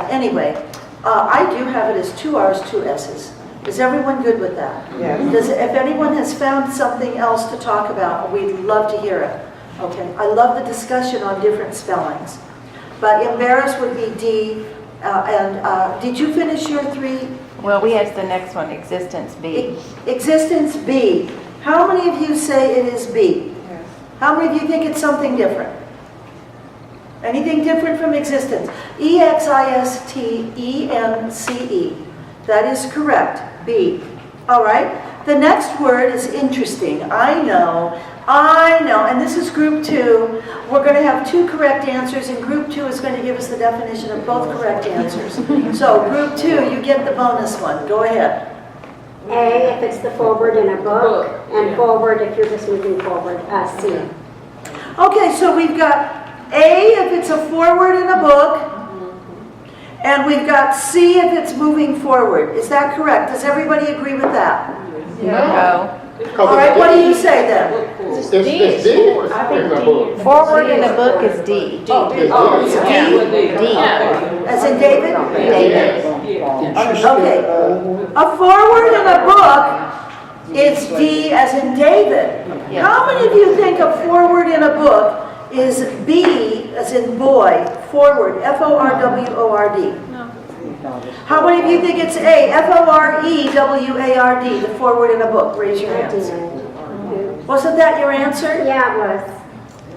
Speaker 2: anyway, I do have it as 2 R's, 2 S's. Is everyone good with that?
Speaker 6: Yes.
Speaker 2: If anyone has found something else to talk about, we'd love to hear it. Okay, I love the discussion on different spellings. But embarrass would be D, did you finish your 3?
Speaker 4: Well, we have the next one, existence B.
Speaker 2: Existence B. How many of you say it is B?
Speaker 6: Yes.
Speaker 2: How many of you think it's something different? Anything different from existence? E-X-I-S-T-E-N-C-E. That is correct. B B. All right. The next word is interesting. I know, and this is group 2. We're going to have 2 correct answers, and group 2 is going to give us the definition of both correct answers. So group 2, you get the bonus one. Go ahead.
Speaker 3: A, if it's the forward in a book, and forward if you're just moving forward. C.
Speaker 2: Okay, so we've got A if it's a forward in a book, and we've got C if it's moving forward. Is that correct? Does everybody agree with that?
Speaker 8: No.
Speaker 2: All right, what do you say then?
Speaker 7: It's D.
Speaker 8: Forward in a book is D.
Speaker 2: It's D. As in David?
Speaker 8: David.
Speaker 2: Okay. A forward in a book is D as in David. How many of you think a forward in a book is B as in boy, forward, F-O-R-W-O-R-D? How many of you think it's A, F-O-R-E-W-A-R-D, the forward in a book? Raise your hands. Wasn't that your answer?
Speaker 3: Yeah, it was.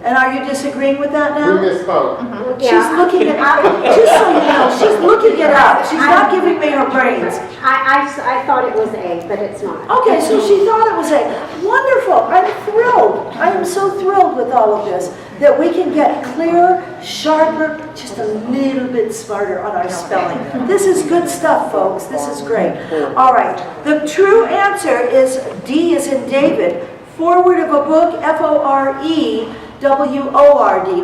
Speaker 2: And are you disagreeing with that
Speaker 7: We
Speaker 2: now?
Speaker 7: misspoke.
Speaker 2: She's looking it up. Just so you know, she's looking it up. She's not giving me her brains.
Speaker 3: I thought it was A, but it's not.
Speaker 2: Okay, so she thought it was A. Wonderful. I'm thrilled. I am so thrilled with all of this, that we can get clearer, sharper, just a little bit smarter on our spelling. This is good stuff, folks. This is great. All right. The true answer is D as in David. Forward of a book, F-O-R-E-W-O-R-D.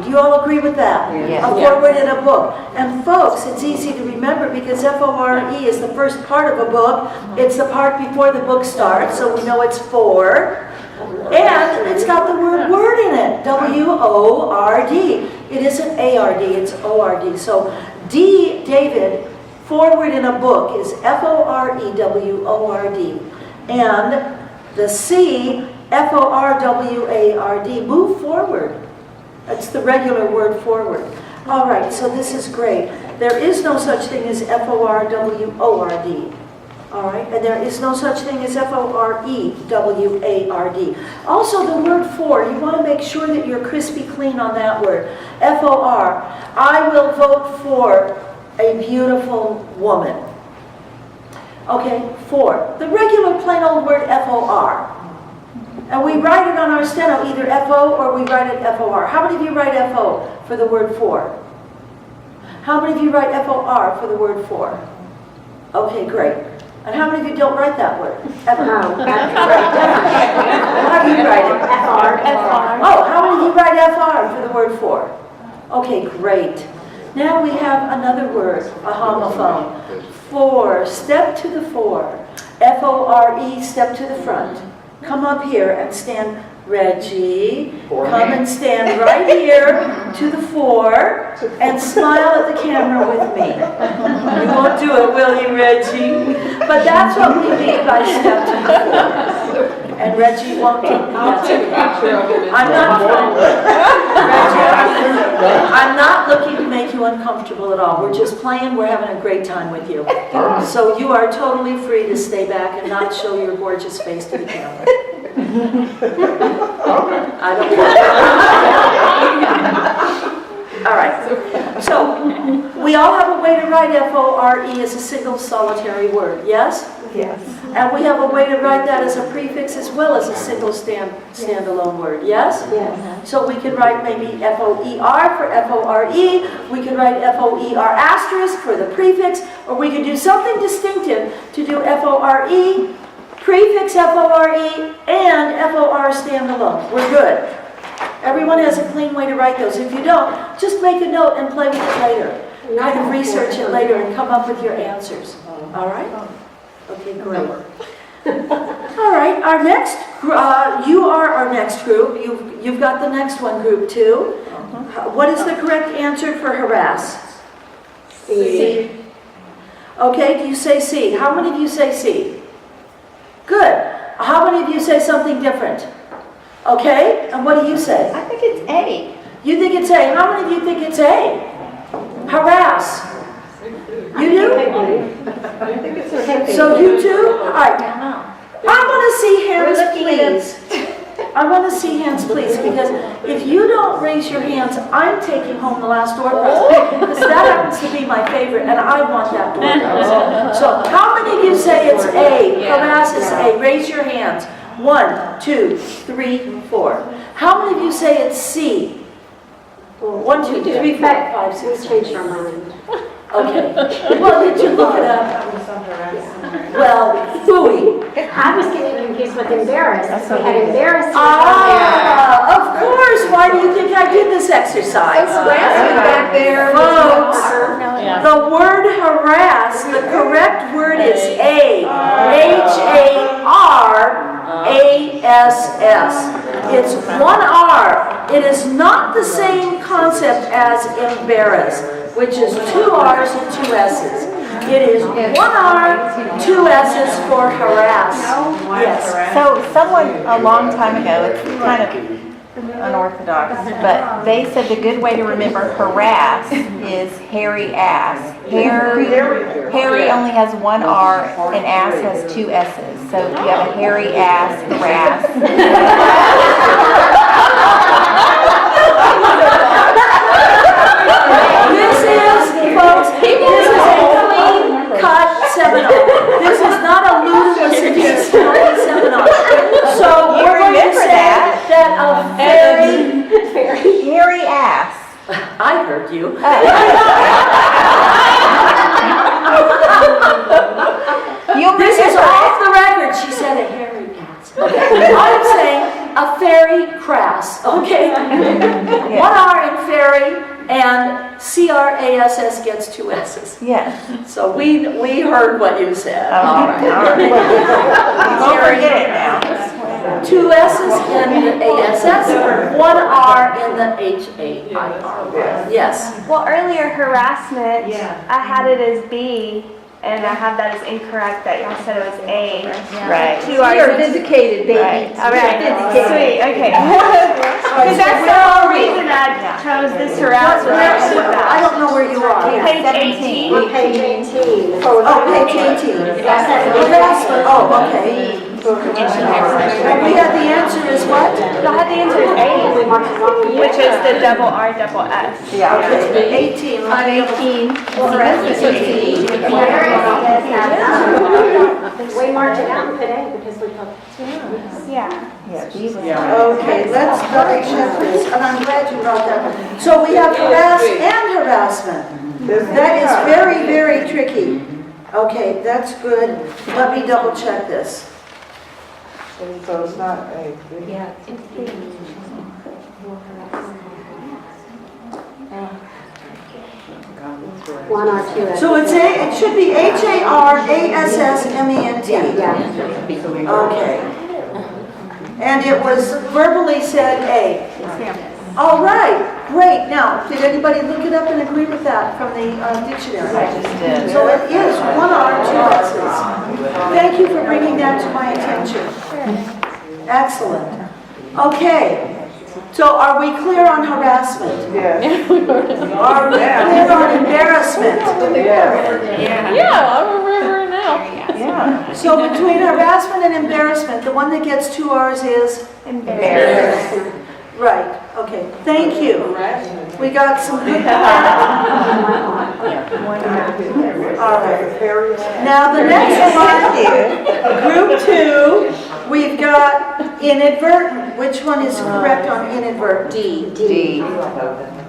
Speaker 2: Do you all agree with that?
Speaker 8: Yes.
Speaker 2: A forward in a book. And folks, it's easy to remember because F-O-R-E is the first part of a book. It's the part before the book starts, so we know it's for. And it's got the word in it, W-O-R-D. It isn't A-R-D, it's O-R-D. So D, David, forward in a book is F-O-R-E-W-O-R-D. And the C, F-O-R-W-A-R-D, move forward. That's the regular word forward. All right, so this is great. There is no such thing as F-O-R-W-O-R-D. All right, and there is no such thing as F-O-R-E-W-A-R-D. Also, the word for, you want to make sure that you're crispy clean on that word. F-O-R, I will vote for a beautiful woman. Okay, for. The regular plain old word F-O-R. And we write it on our steno, either F-O or we write it F-O-R. How many of you write F-O for the word for? How many of you write F-O-R for the word for? Okay, great. And how many of you don't write that word? F-O. How do you write it? F-R. F-R. Oh, how many of you write F-R for the word for? Okay, great. Now we have another word, a homophone. For, step to the fore. F-O-R-E, step to the front. Come up here and stand, Reggie. Come and stand right here to the fore and smile at the camera with me. You won't do it, will you, Reggie? But that's what we mean by step to the fore. And Reggie won't take the answer. I'm not Reggie, I'm not looking to make you uncomfortable at all. We're just playing. We're having a great time with you. So you are totally free to stay back and not show your gorgeous face to the camera. I don't All right. So we all have a way to write F-O-R-E as a single solitary word, yes?
Speaker 8: Yes.
Speaker 2: And we have a way to write that as a prefix as well as a single standalone word, yes?
Speaker 3: Yes.
Speaker 2: So we could write maybe F-O-E-R for F-O-R-E, we could write F-O-E-R asterisk for the prefix, or we could do something distinctive to do F-O-R-E, prefix F-O-R-E, and F-O-R standalone. We're good. Everyone has a clean way to write those. If you don't, just make a note and play with it later. Kind of research it later and come up with your answers. All right? Okay, great. All right, our next, you are our next group. You've got the next one, group 2. What is the correct answer for harass?
Speaker 3: C.
Speaker 2: Okay, do you say C? How many of you say C? Good. How many of you say something different? Okay, and what do you say?
Speaker 8: I think it's A.
Speaker 2: You think it's A. How many of you think it's A? Harass. You do?
Speaker 3: I think it's
Speaker 2: So you too? All right. I want to see hands, please. I I want to see hands, please, because if you don't raise your hands, I'm taking home the last door prize. Because that happens to be my favorite, and I want that door prize. So how many of you say it's A? Harass is A. Raise your hands. 1, 2, 3, 4. How many of you say it's C? 1, 2, 3, 4, 5, 6,
Speaker 3: We've
Speaker 2: 7,
Speaker 3: changed our mind.
Speaker 2: Okay. Well, did you look it up? Well, phooey.
Speaker 3: I was getting confused with embarrassed. We had embarrassment on
Speaker 2: Ah, of course. Why do you think I did this exercise?
Speaker 6: back there.
Speaker 2: Folks,
Speaker 3: there.
Speaker 2: the word harass, the correct word is A. H-A-R-A-S-S. It's one R. It is not the same concept as embarrass, which is 2 R's and 2 S's. It is 1 R, 2 S's for harass. Yes.
Speaker 4: So someone a long time ago, it's kind of unorthodox, but they said the good way to remember harass is hairy ass. Hairy only has 1 R and ass has 2 S's. So you have a hairy ass, harass.
Speaker 2: This is, folks, this is a clean-cut seminar. This is not a ludicrous seminar. So we're going to say that a
Speaker 4: Hairy ass.
Speaker 2: I heard you. This is off the record. She said a hairy ass. Okay. I'm saying a fairy crass. Okay. 1 R in fairy and C-R-A-S-S gets 2 S's.
Speaker 4: Yes.
Speaker 2: So we heard what you said.
Speaker 4: All right. Don't forget it now.
Speaker 2: 2 S's in the ASS, 1 R in the H-A-I-R. Yes.
Speaker 9: Well, earlier harassment, I had it as B, and I have that as incorrect, that y'all said it was A.
Speaker 4: Right.
Speaker 9: 2 R's.
Speaker 6: You're vindicated, baby.
Speaker 9: Right. All right.
Speaker 6: Vindicated.
Speaker 9: Sweet. Okay. Because that's the whole reason I chose this harassment.
Speaker 2: I don't know where you are.
Speaker 9: Page 18.
Speaker 3: On page 18.
Speaker 2: Oh, page 18. Harassment. Oh, okay. And we had the answer is what?
Speaker 9: I had the answer as A, which is the double R, double S.
Speaker 6: Yeah.
Speaker 2: Okay, 18.
Speaker 6: On 18, harassment is C.
Speaker 3: We marked it out and put A because we thought.
Speaker 9: Yeah.
Speaker 2: Okay, let's double check this, and I'm glad you brought that up. So we have harass and harassment. That is very, very tricky. Okay, that's good. Let me double check this.
Speaker 10: So it's not A.
Speaker 4: Yeah.
Speaker 3: 1 R, 2 S.
Speaker 2: So it should be H-A-R-A-S-S-M-E-N-T.
Speaker 3: Yeah.
Speaker 2: Okay. And it was verbally said A. All right, great. Now, did anybody look it up and agree with that from the dictionary?
Speaker 4: I just did.
Speaker 2: So it is 1 R, 2 S's. Thank you for bringing that to my attention. Excellent. Okay. So are we clear on harassment?
Speaker 10: Yes.
Speaker 2: Are we clear on embarrassment?
Speaker 5: Yeah, I remember it now.
Speaker 4: Yeah.
Speaker 2: So between harassment and embarrassment, the one that gets 2 R's is?
Speaker 4: Embarrassed.
Speaker 2: Right, okay, thank you. We got some good. All right. Now the next one, group 2, we've got inadvertent. Which one is correct on inadvertent?
Speaker 3: D.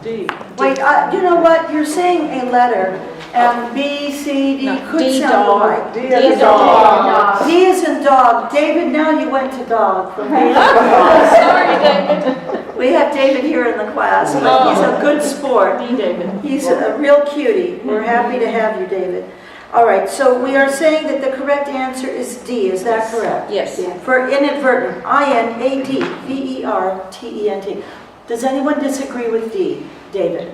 Speaker 6: D.
Speaker 2: Wait, you know what? You're saying a letter, and B, C, D could sound alike.
Speaker 10: D is dog.
Speaker 2: D is in dog. David, now you went to dog.
Speaker 5: Sorry, David.
Speaker 2: We have David here in the class, but he's a good sport. He's a real cutie. We're happy to have you, David. All right, so we are saying that the correct answer is D. Is that correct?
Speaker 5: Yes.
Speaker 2: For inadvertent, I-N-A-D-V-E-R-T-E-N-T. Does anyone disagree with D, David?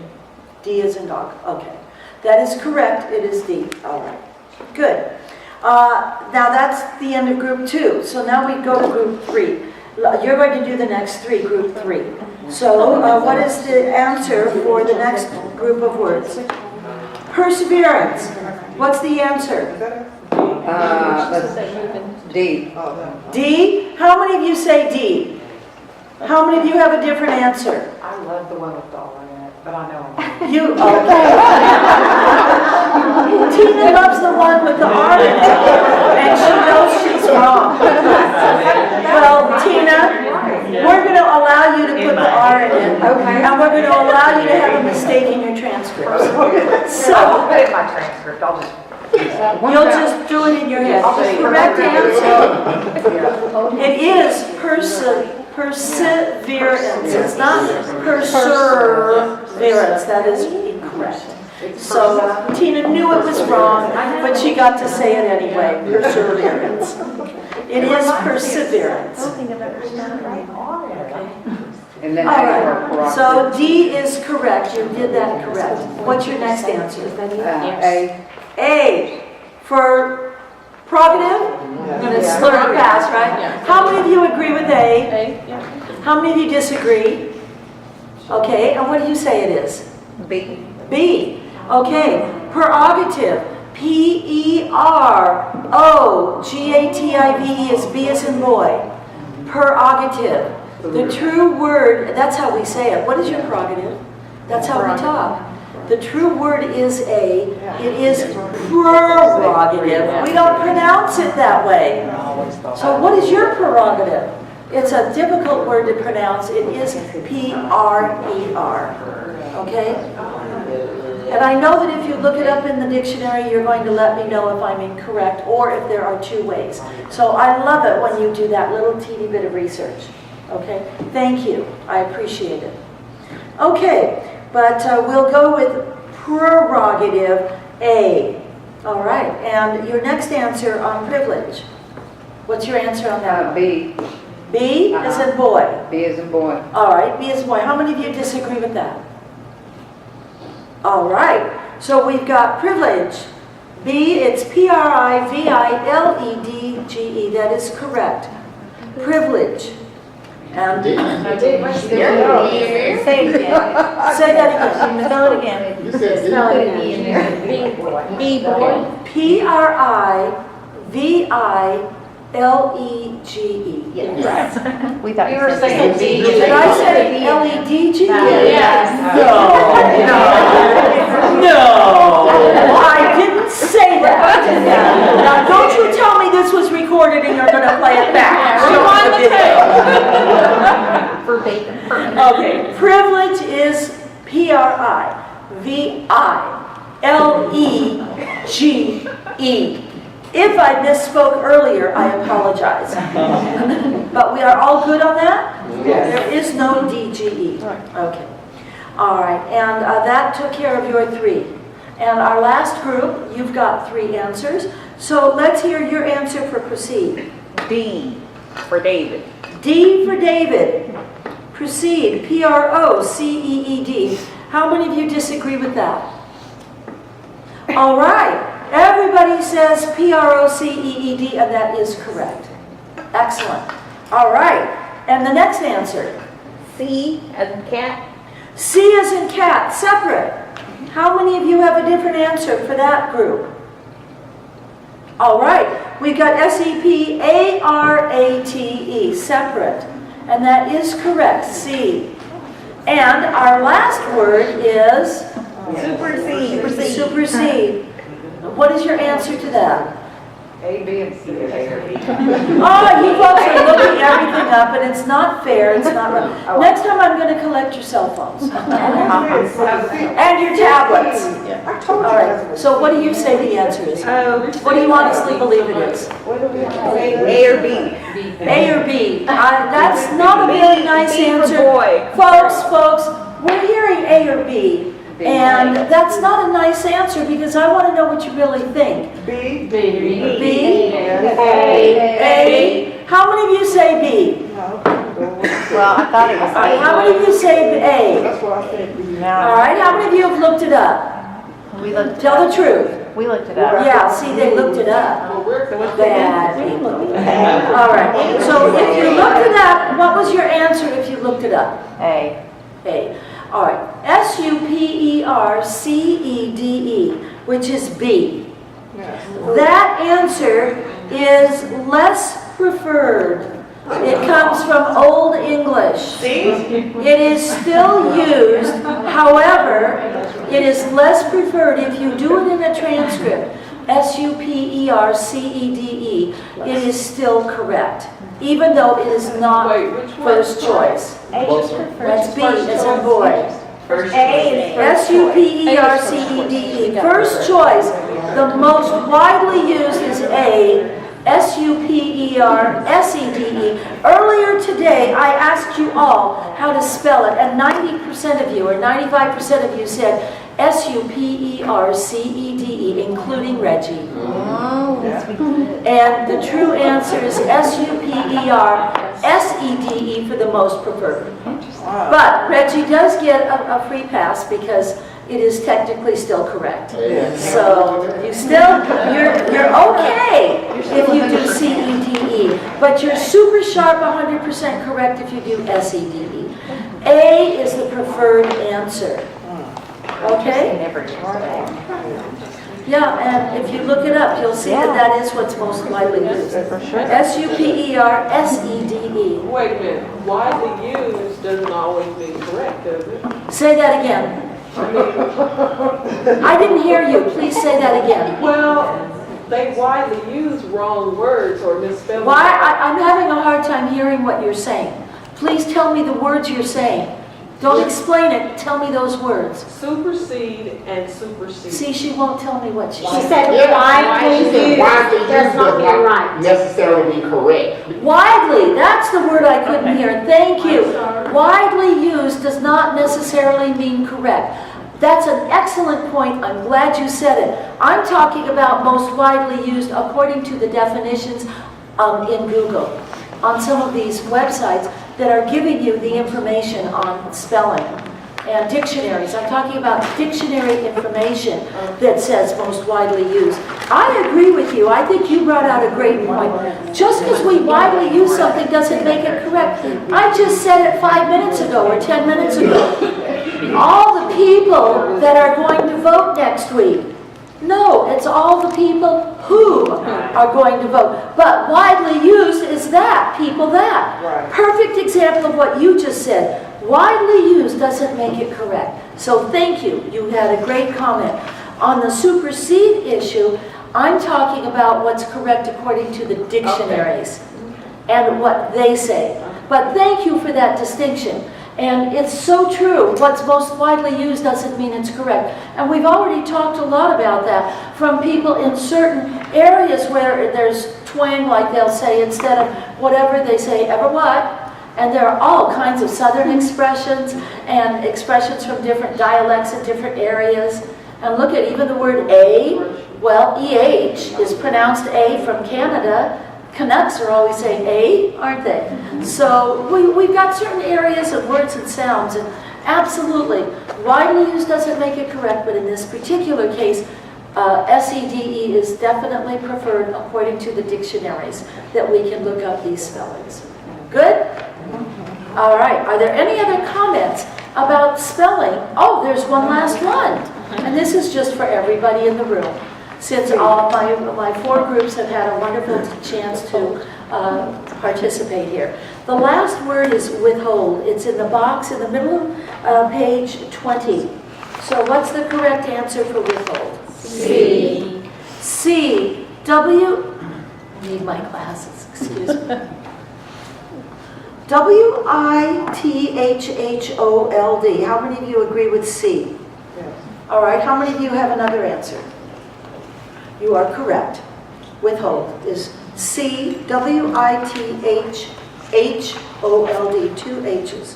Speaker 2: D is in dog. Okay. That is correct. It is D. All right. Good. Now that's the end of group 2. So now we go to group 3. You're going to do the next 3, group 3. So what is the answer for the next group of words? Perseverance. What's the answer?
Speaker 6: D.
Speaker 2: D? How many of you say D? How many of you have a different answer?
Speaker 10: I love the one with the R in it, but I know I'm.
Speaker 2: You, okay. Tina loves the one with the R in it, and she knows she's wrong. Well, Tina, we're going to allow you to put the R in it.
Speaker 10: Okay.
Speaker 2: And we're going to allow you to have a mistake in your transcripts. So,
Speaker 10: I'll put it in my transcript, I'll just.
Speaker 2: you'll just do it in your head. The correct answer, it is perseverance. It's not perseverance. That is incorrect. So Tina knew it was wrong, but she got to say it anyway. Perseverance. It is perseverance.
Speaker 6: And then
Speaker 2: All
Speaker 6: A
Speaker 2: right.
Speaker 6: for
Speaker 2: So D is correct. You did that correct. What's your next answer?
Speaker 6: A.
Speaker 2: A for prerogative. I'm going to slur it past, right? How many of you agree with A? How many of you disagree? Okay, and what do you say it is?
Speaker 8: B.
Speaker 2: B. Okay, prerogative. P-E-R-O-G-A-T-I-V-E is B as in boy. Prerogative. The true word, that's how we say it. What is your prerogative? That's how we talk. The true word is it is prerogative. We don't pronounce it that way. So what is your prerogative? It's a difficult word to pronounce. It is P-R-E-R. Okay? And I know that if you look it up in the dictionary, you're going to let me know if I'm incorrect or if there are two ways. So I love it when you do that little teeny bit of research. Okay? Thank you. I appreciate it. Okay, but we'll go with prerogative A. All right, and your next answer on privilege. What's your answer on that?
Speaker 6: B.
Speaker 2: B as in boy.
Speaker 6: B as in boy.
Speaker 2: All right, B as in boy. How many of you disagree with that? All right, so we've got privilege. B, it's Priviledge. That is correct. Privilege. And
Speaker 8: Say it again.
Speaker 2: say that again.
Speaker 8: Spell it again.
Speaker 7: You said
Speaker 8: Spell it again. B boy.
Speaker 2: Privilegege.
Speaker 8: Yes.
Speaker 4: We thought
Speaker 8: You
Speaker 4: you
Speaker 8: were
Speaker 4: said
Speaker 8: saying
Speaker 4: B.
Speaker 8: B.
Speaker 2: Did I say L-E-D-G?
Speaker 8: Yes.
Speaker 2: No, I didn't say that. Now, don't you tell me this was recorded and you're going to play it back. Okay, privilege is Privilegee. If I misspoke earlier, I apologize. But we are all good on that?
Speaker 10: Yes.
Speaker 2: There is no DGE. Okay. All right, and that took care of your three. And our last group, you've got 3 answers. So let's hear your answer for proceed.
Speaker 8: D for David.
Speaker 2: D for David. Proceed. P-R-O-C-E-E-D. How many of you disagree with that? All right. Everybody says P-R-O-C-E-E-D, and that is correct. Excellent. All right. And the next answer.
Speaker 8: C as in cat.
Speaker 2: C as in cat, separate. How many of you have a different answer for that group? All right. We've got S-E-P-A-R-A-T-E, separate. And that is correct, C. And our last word is?
Speaker 8: Supersede.
Speaker 2: Supersede. What is your answer to that?
Speaker 10: A, B, and C.
Speaker 2: Oh, you folks are looking everything up, and it's not fair, it's not right. Next time I'm going to collect your cell phones. And your tablets.
Speaker 10: I told you.
Speaker 2: All right, so what do you say the answer is? What do you honestly believe it is?
Speaker 8: A or B.
Speaker 2: A or B? That's not a really nice
Speaker 8: B for
Speaker 2: answer.
Speaker 8: boy.
Speaker 2: Folks, we're hearing A or B. And that's not a nice answer because I want to know what you really think.
Speaker 10: B.
Speaker 2: B? A? How many of you say B?
Speaker 4: Well, I thought it was
Speaker 2: How many of you say A?
Speaker 10: That's what I said. B.
Speaker 2: All right, how many of you have looked it up?
Speaker 4: We looked.
Speaker 2: Tell the truth.
Speaker 4: We looked it up.
Speaker 2: Yeah, see, they looked it up. Bad people. All right, so if you looked it up, what was your answer if you looked it up?
Speaker 4: A.
Speaker 2: A. All right, S-U-P-E-R-C-E-D-E, which is B. That answer is less preferred It comes from Old English.
Speaker 5: See?
Speaker 2: It is still used, however, it is less preferred if you do it in a transcript, S-U-P-E-R-C-E-D-E, it is still correct, even though it is not
Speaker 5: Wait, which one?
Speaker 2: first choice.
Speaker 9: A is preferred.
Speaker 2: That's B, as in boy.
Speaker 5: First
Speaker 9: A is first
Speaker 2: S-U-P-E-R-C-E-D-E, first choice. The most widely used is A, S-U-P-E-R-S-E-D-E. Earlier today, I asked you all how to spell it, and 90% of you, or 95% of you said S-U-P-E-R-C-E-D-E, including Reggie. And the true answer is S-U-P-E-R-S-E-D-E for the most preferred. But Reggie does get a free pass because it is technically still correct. So you're okay if you do C-E-D-E, but you're super sharp 100% correct if you do S-E-D-E. A is the preferred answer. Okay? Yeah, and if you look it up, you'll see that is what's most widely used. S-U-P-E-R-S-E-D-E.
Speaker 5: Wait a minute, widely used doesn't always mean correct, does it?
Speaker 2: Say that again. I didn't hear you. Please say that again.
Speaker 5: Well, they widely use wrong words or misspelled.
Speaker 2: I'm having a hard time hearing what you're saying. Please tell me the words you're saying. Don't explain it. Tell me those words.
Speaker 5: Supersede and supersede.
Speaker 2: See, she won't tell me what she
Speaker 3: She
Speaker 2: said.
Speaker 3: said widely used does not mean right.
Speaker 7: necessarily be correct.
Speaker 2: Widely, that's the word I couldn't hear. Thank you. Widely used does not necessarily mean correct. That's an excellent point. I'm glad you said it. I'm talking about most widely used according to the definitions in Google, on some of these websites that are giving you the information on spelling and dictionaries. I'm talking about dictionary information that says most widely used. I agree with you. I think you brought out a great point. Just because we widely use something doesn't make it correct. I just said it 5 minutes ago or 10 minutes ago. All the people that are going to vote next week. No, it's all the people who are going to vote. But widely used is that, people that.
Speaker 10: Right.
Speaker 2: Perfect example of what you just said. Widely used doesn't make it correct. So thank you. You had a great comment. On the supersede issue, I'm talking about what's correct according to the dictionaries and what they say. But thank you for that distinction. And it's so true. What's most widely used doesn't mean it's correct. And we've already talked a lot about that from people in certain areas where there's twang, like they'll say instead of whatever, they say ever what. And there are all kinds of Southern expressions and expressions from different dialects in different areas. And look at even the word A. Well, EH is pronounced A from Canada. Canucks are always saying A, aren't they? So we've got certain areas of words and sounds, and absolutely, widely used doesn't make it correct, but in this particular case, S-E-D-E is definitely preferred according to the dictionaries that we can look up these spellings. Good? All right, are there any other comments about spelling? Oh, there's one last one, and this is just for everybody in the room. Since all my 4 groups have had a wonderful chance to participate here. The last word is withhold. It's in the box in the middle of page 20. So what's the correct answer for withhold?
Speaker 9: C.
Speaker 2: C. W. I need my glasses, excuse me. W-I-T-H-H-O-L-D. How many of you agree with C? All right, how many of you have another answer? You are correct. Withhold is C-W-I-T-H-H-O-L-D, 2 H's.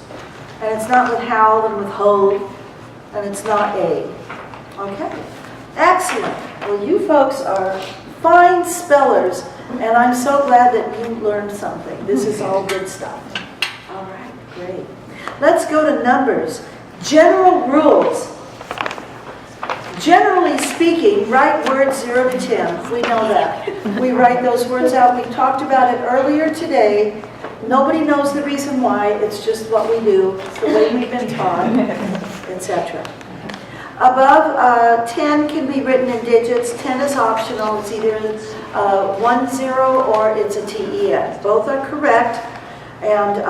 Speaker 2: And it's not with howl and withhold, and it's not A. Okay? Excellent. Well, you folks are fine spellers, and I'm so glad that you learned something. This is all good stuff. All right, great. Let's go to numbers. General rules. Generally speaking, write words 0 to 10. We know that. We write those words out. We talked about it earlier today. Nobody knows the reason why. It's just what we do. It's the way we've been taught, etc. Above 10 can be written in digits. 10 is optional. It's either 1, 0 or it's a TES. Both are correct. And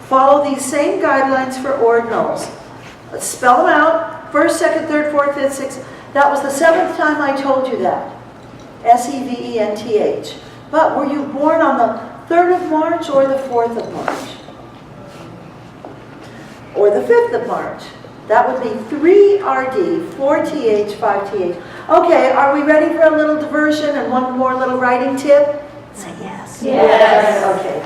Speaker 2: follow these same guidelines for ordinals. Let's spell them out. First, second, third, fourth, fifth, sixth. That was the 7th time I told you that. S-E-V-E-N-T-H. But were you born on the 3rd of March or the 4th of March? Or the 5th of March? That would be 3 RD, 4 TH, 5 TH. Okay, are we ready for a little diversion and one more little writing tip? Say yes.
Speaker 9: Yes.
Speaker 2: Okay.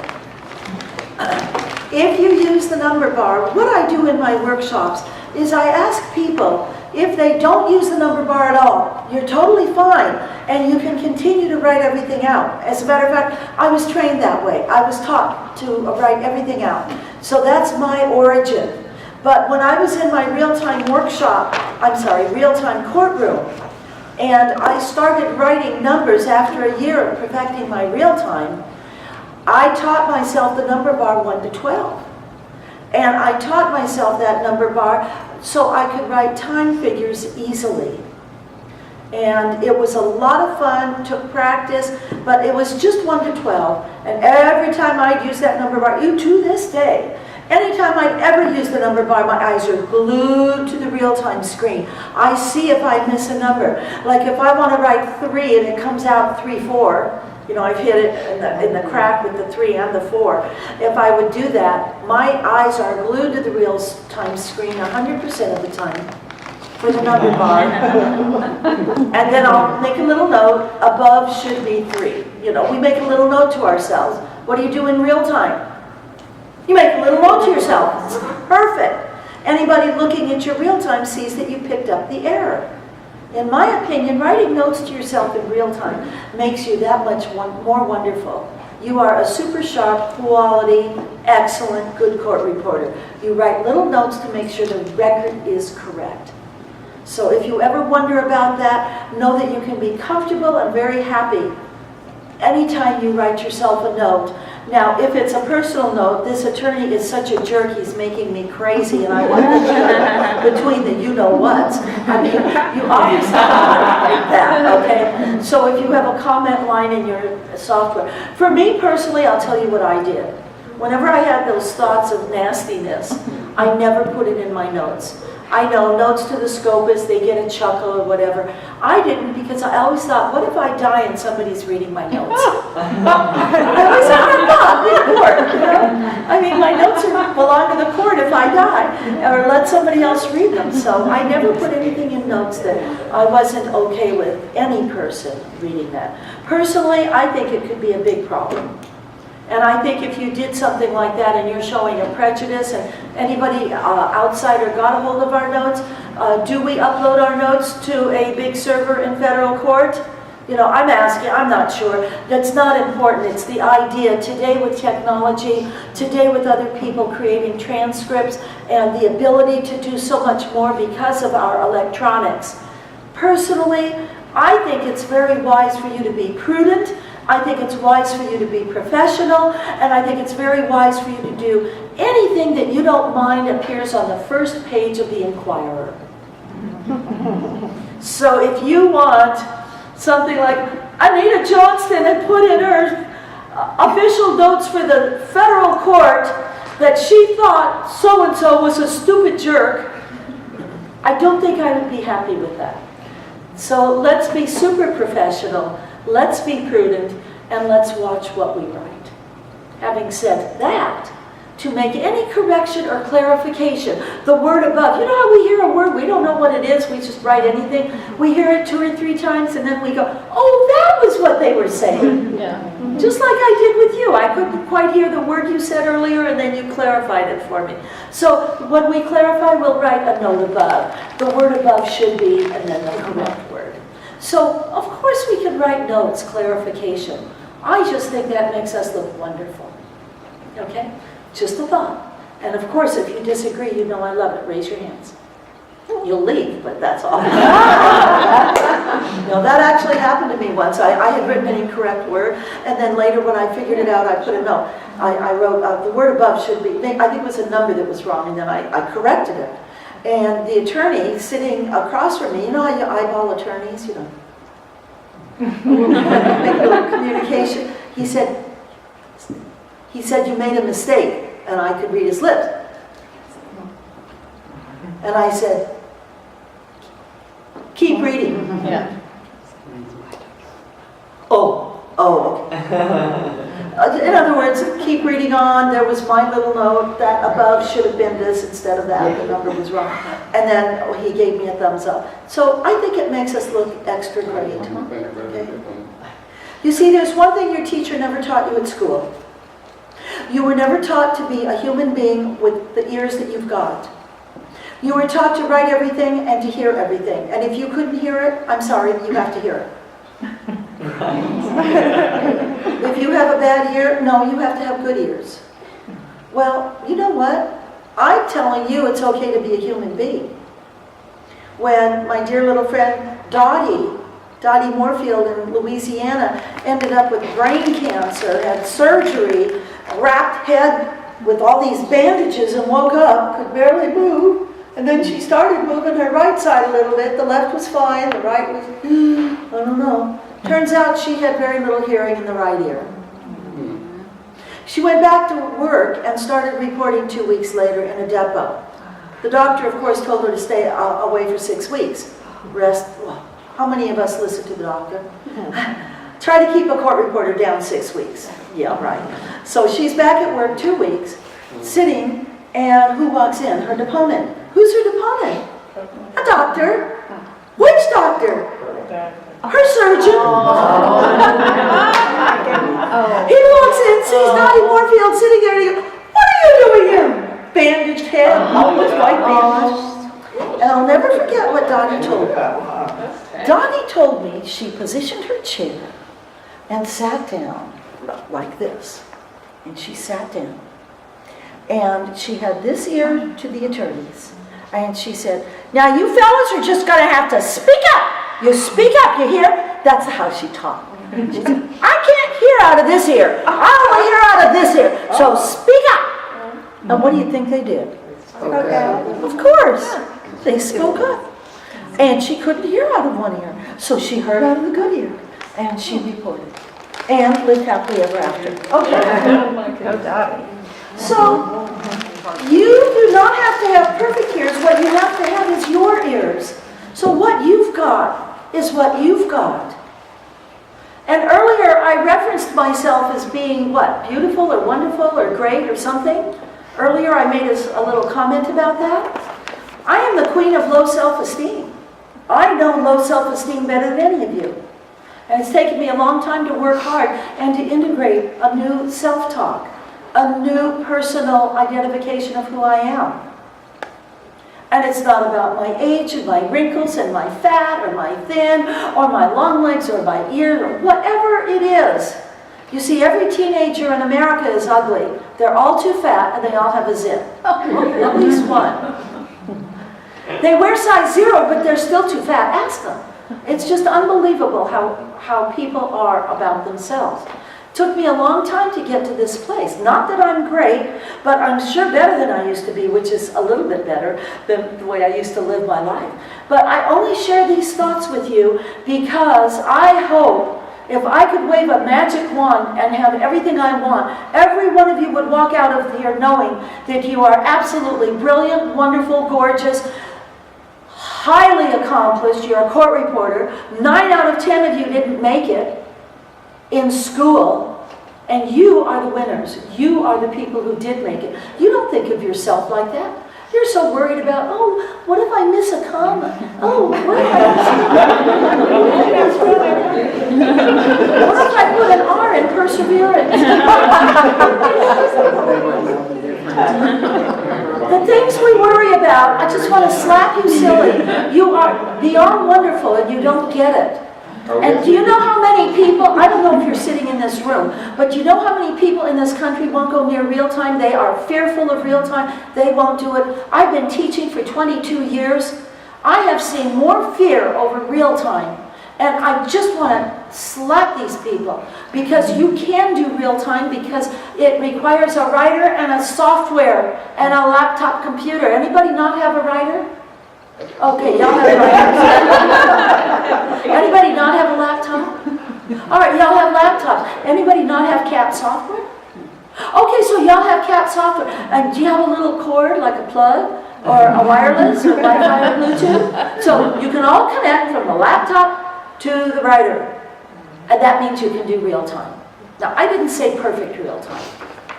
Speaker 2: If you use the number bar, what I do in my workshops is I ask people if they don't use the number bar at all, you're totally fine, and you can continue to write everything out. As a matter of fact, I was trained that way. I was taught to write everything out. So that's my origin. But when I was in my real-time real-time courtroom, and I started writing numbers after a year of perfecting my real-time, I taught myself the number bar 1 to 12. And I taught myself that number bar so I could write time figures easily. And it was a lot of fun, took practice, but it was just 1 to 12. And every time I'd use that number bar, to this day, anytime I'd ever use the number bar, my eyes are glued to the real-time screen. I see if I miss a number. Like if I want to write 3 and it comes out 3, 4, you know, I've hit it in the crack with the 3 and the 4. If I would do that, my eyes are glued to the real-time screen 100% of the time for the number bar. And then I'll make a little note, above should be 3. You know, we make a little note to ourselves. What do you do in real time? You make a little note to yourself. It's perfect. Anybody looking at your real time sees that you picked up the error. In my opinion, writing notes to yourself in real time makes you that much more wonderful. You are a super sharp, quality, excellent, good court reporter. You write little notes to make sure the record is correct. So if you ever wonder about that, know that you can be comfortable and very happy anytime you write yourself a note. Now, if it's a personal note, this attorney is such a jerk, he's making me crazy, and I want to judge between the you-know-whats. I mean, you obviously like that, okay? So if you have a comment line in your software. For me personally, I'll tell you what I did. Whenever I had those thoughts of nastiness, I never put it in my notes. I know, notes to the scopus, they get a chuckle or whatever. I didn't, because I always thought, what if I die and somebody's reading my notes? I always had that thought in court, you know? I mean, my notes belong to the court if I die, or let somebody else read them. So I never put anything in notes that I wasn't okay with any person reading that. Personally, I think it could be a big problem. And I think if you did something like that and you're showing a prejudice, and anybody outsider got a hold of our notes, do we upload our notes to a big server in federal court? You know, I'm asking, I'm not sure. That's not important. It's the idea. Today with technology, today with other people creating transcripts, and the ability to do so much more because of our electronics. Personally, I think it's very wise for you to be prudent. I think it's wise for you to be professional, and I think it's very wise for you to do anything that you don't mind appears on the first page of the Inquirer. So if you want something like, Anita Johnston had put in her official notes for the federal court that she thought so-and-so was a stupid jerk, I don't think I would be happy with that. So let's be super professional. Let's be prudent, and let's watch what we write. Having said that, to make any correction or clarification, the word above, you know how we hear a word, we don't know what it is, we just write anything. We hear it 2 or 3 times, and then we go, oh, that was what they were saying.
Speaker 9: Yeah.
Speaker 2: Just like I did with you. I couldn't quite hear the word you said earlier, and then you clarified it for me. So when we clarify, we'll write a note above. The word above should be, and then the correct word. So, of course we can write notes, clarification. I just think that makes us look wonderful. Okay? Just a thought. And of course, if you disagree, you know I love it. Raise your hands. You'll leave, but that's all. No, that actually happened to me once. I had written an incorrect word, and then later when I figured it out, I put a note. I wrote, the word above should be, I think it was a number that was wrong, and then I corrected it. And the attorney sitting across from me, you know how you eyeball attorneys, you know? Make a little communication. He said, he said, you made a mistake, and I could read his lips. And I said, keep reading.
Speaker 5: Yeah.
Speaker 2: Oh, okay. In other words, keep reading on. There was my little note that above should have been this instead of that. The number was wrong. And then he gave me a thumbs up. So I think it makes us look extra great. Okay? You see, there's one thing your teacher never taught you at school. You were never taught to be a human being with the ears that you've got. You were taught to write everything and to hear everything. And if you couldn't hear it, I'm sorry, you have to hear it. If you have a bad ear, no, you have to have good ears. Well, you know what? I'm telling you it's okay to be a human being. When my dear little friend Dottie Moorfield in Louisiana ended up with brain cancer, had surgery, wrapped head with all these bandages and woke up, could barely move, and then she started moving her right side a little bit. The left was fine, the right was, I don't know. Turns out she had very little hearing in the right ear. She went back to work and started reporting 2 weeks later in a depot. The doctor, of course, told her to stay away for 6 weeks. Rest, well, how many of us listen to the doctor? Try to keep a court reporter down 6 weeks. Yeah, right. So she's back at work 2 weeks, sitting, and who walks in? Her deponent. Who's her deponent? A doctor. Which doctor? Her surgeon. He walks in, sees Dottie Moorfield sitting there, and he goes, what are you doing here? Bandaged head, almost white bandaged. And I'll never forget what Dottie told me. Dottie told me she positioned her chair and sat down like this. And she sat down. And she had this ear to the attorneys. And she said, now you fellas are just going to have to speak up. You speak up, you hear? That's how she talked. She said, I can't hear out of this ear. I only hear out of this ear. So speak up. And what do you think they did? Of course. They spoke up. And she couldn't hear out of one ear. So she heard out of the good ear. And she reported. And lived happily ever after. Okay. So, you do not have to have perfect ears. What you have to have is your ears. So what you've got is what you've got. And earlier I referenced myself as being what? Beautiful or wonderful or great or something. Earlier I made a little comment about that. I am the queen of low self-esteem. I know low self-esteem better than any of you. And it's taken me a long time to work hard and to integrate a new self-talk, a new personal identification of who I am. And it's not about my age and my wrinkles and my fat or my thin or my long legs or my ears or whatever it is. You see, every teenager in America is ugly. They're all too fat and they all have a zit. At least one. They wear size 0, but they're still too fat. Ask them. It's just unbelievable how people are about themselves. Took me a long time to get to this place. Not that I'm great, but I'm sure better than I used to be, which is a little bit better than the way I used to live my life. But I only share these thoughts with you because I hope if I could wave a magic wand and have everything I want, every one of you would walk out of here knowing that you are absolutely brilliant, wonderful, gorgeous, highly accomplished. You're a court reporter. 9 out of 10 of you didn't make it in school, and you are the winners. You are the people who did make it. You don't think of yourself like that. You're so worried about, oh, what if I miss a comma? Oh, what if I miss a comma? What if I put an R in perseverance? The things we worry about, I just want to slap you silly. You are beyond wonderful and you don't get it. And do you know how many people, I don't know if you're sitting in this room, but do you know how many people in this country won't go near real time? They are fearful of real time. They won't do it. I've been teaching for 22 years. I have seen more fear over real time. And I just want to slap these people because you can do real time because it requires a writer and a software and a laptop computer. Anybody not have a writer? Okay, y'all have writers. Anybody not have a laptop? All right, y'all have laptops. Anybody not have CAT software? Okay, so y'all have CAT software. And do you have a little cord, like a plug, or a wireless, or Wi-Fi, or Bluetooth? So you can all connect from the laptop to the writer. And that means you can do real time. Now, I didn't say perfect real time.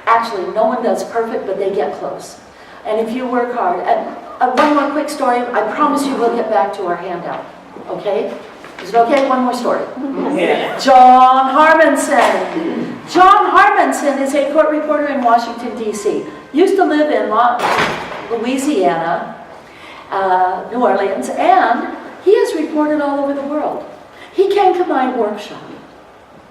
Speaker 2: Actually, no one does perfect, but they get close. And if you work hard, and one more quick story, I promise you we'll get back to our handout. Okay? Is it okay? One more story.
Speaker 5: Yeah.
Speaker 2: John Harmonson. John Harmonson is a court reporter in Washington, D.C. Used to live in Louisiana, New Orleans, and he has reported all over the world. He came to my workshop.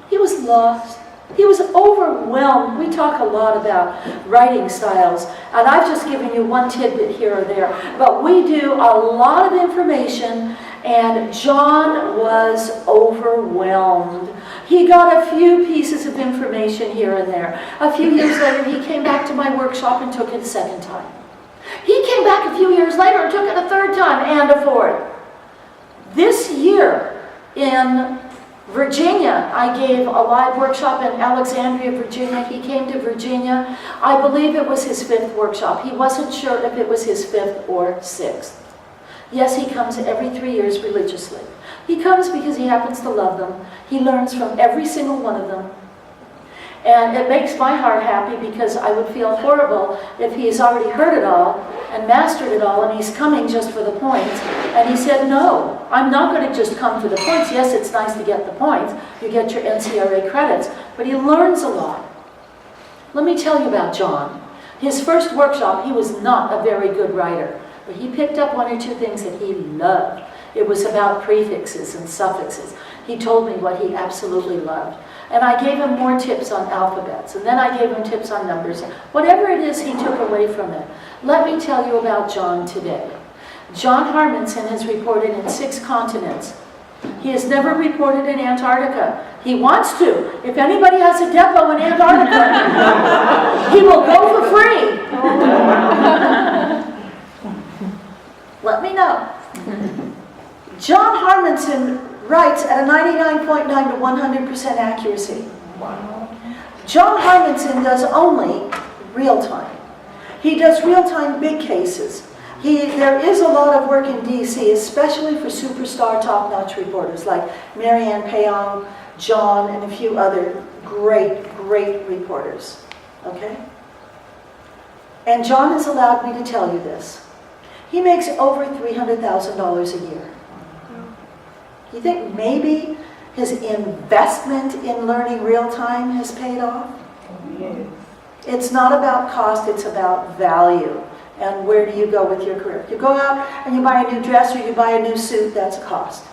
Speaker 2: He was lost. He was overwhelmed. We talk a lot about writing styles, and I've just given you one tidbit here or there, but we do a lot of information, and John was overwhelmed. He got a few pieces of information here and there. A few years later, he came back to my workshop and took it a second time. He came back a few years later and took it a third time and a fourth. This year in Virginia, I gave a live workshop in Alexandria, Virginia. He came to Virginia. I believe it was his 5th workshop. He wasn't sure if it was his 5th or 6th. Yes, he comes every 3 years religiously. He comes because he happens to love them. He learns from every single one of them. And it makes my heart happy because I would feel horrible if he's already heard it all and mastered it all and he's coming just for the points. And he said, no, I'm not going to just come for the points. Yes, it's nice to get the points. You get your NCRA credits. But he learns a lot. Let me tell you about John. His first workshop, he was not a very good writer. But he picked up 1 or 2 things that he loved. It was about prefixes and suffixes. He told me what he absolutely loved. And I gave him more tips on alphabets. And then I gave him tips on numbers. Whatever it is he took away from it. Let me tell you about John today. John Harmonson has reported in 6 continents. He has never reported in Antarctica. He wants to. If anybody has a depot in Antarctica, he will go for free. Let me know. John Harmonson writes at a 99.9 to 100% accuracy. Wow. John Harmonson does only real-time. He does real-time big cases. There is a lot of work in DC, especially for superstar top-notch reporters like Marianne Payong, John, and a few other great, great reporters. Okay? And John has allowed me to tell you this. He makes over $300,000 a year. You think maybe his investment in learning real time has paid off? Yes. It's not about cost, it's about value. And where do you go with your career? You go out and you buy a new dress or you buy a new suit, that's a cost.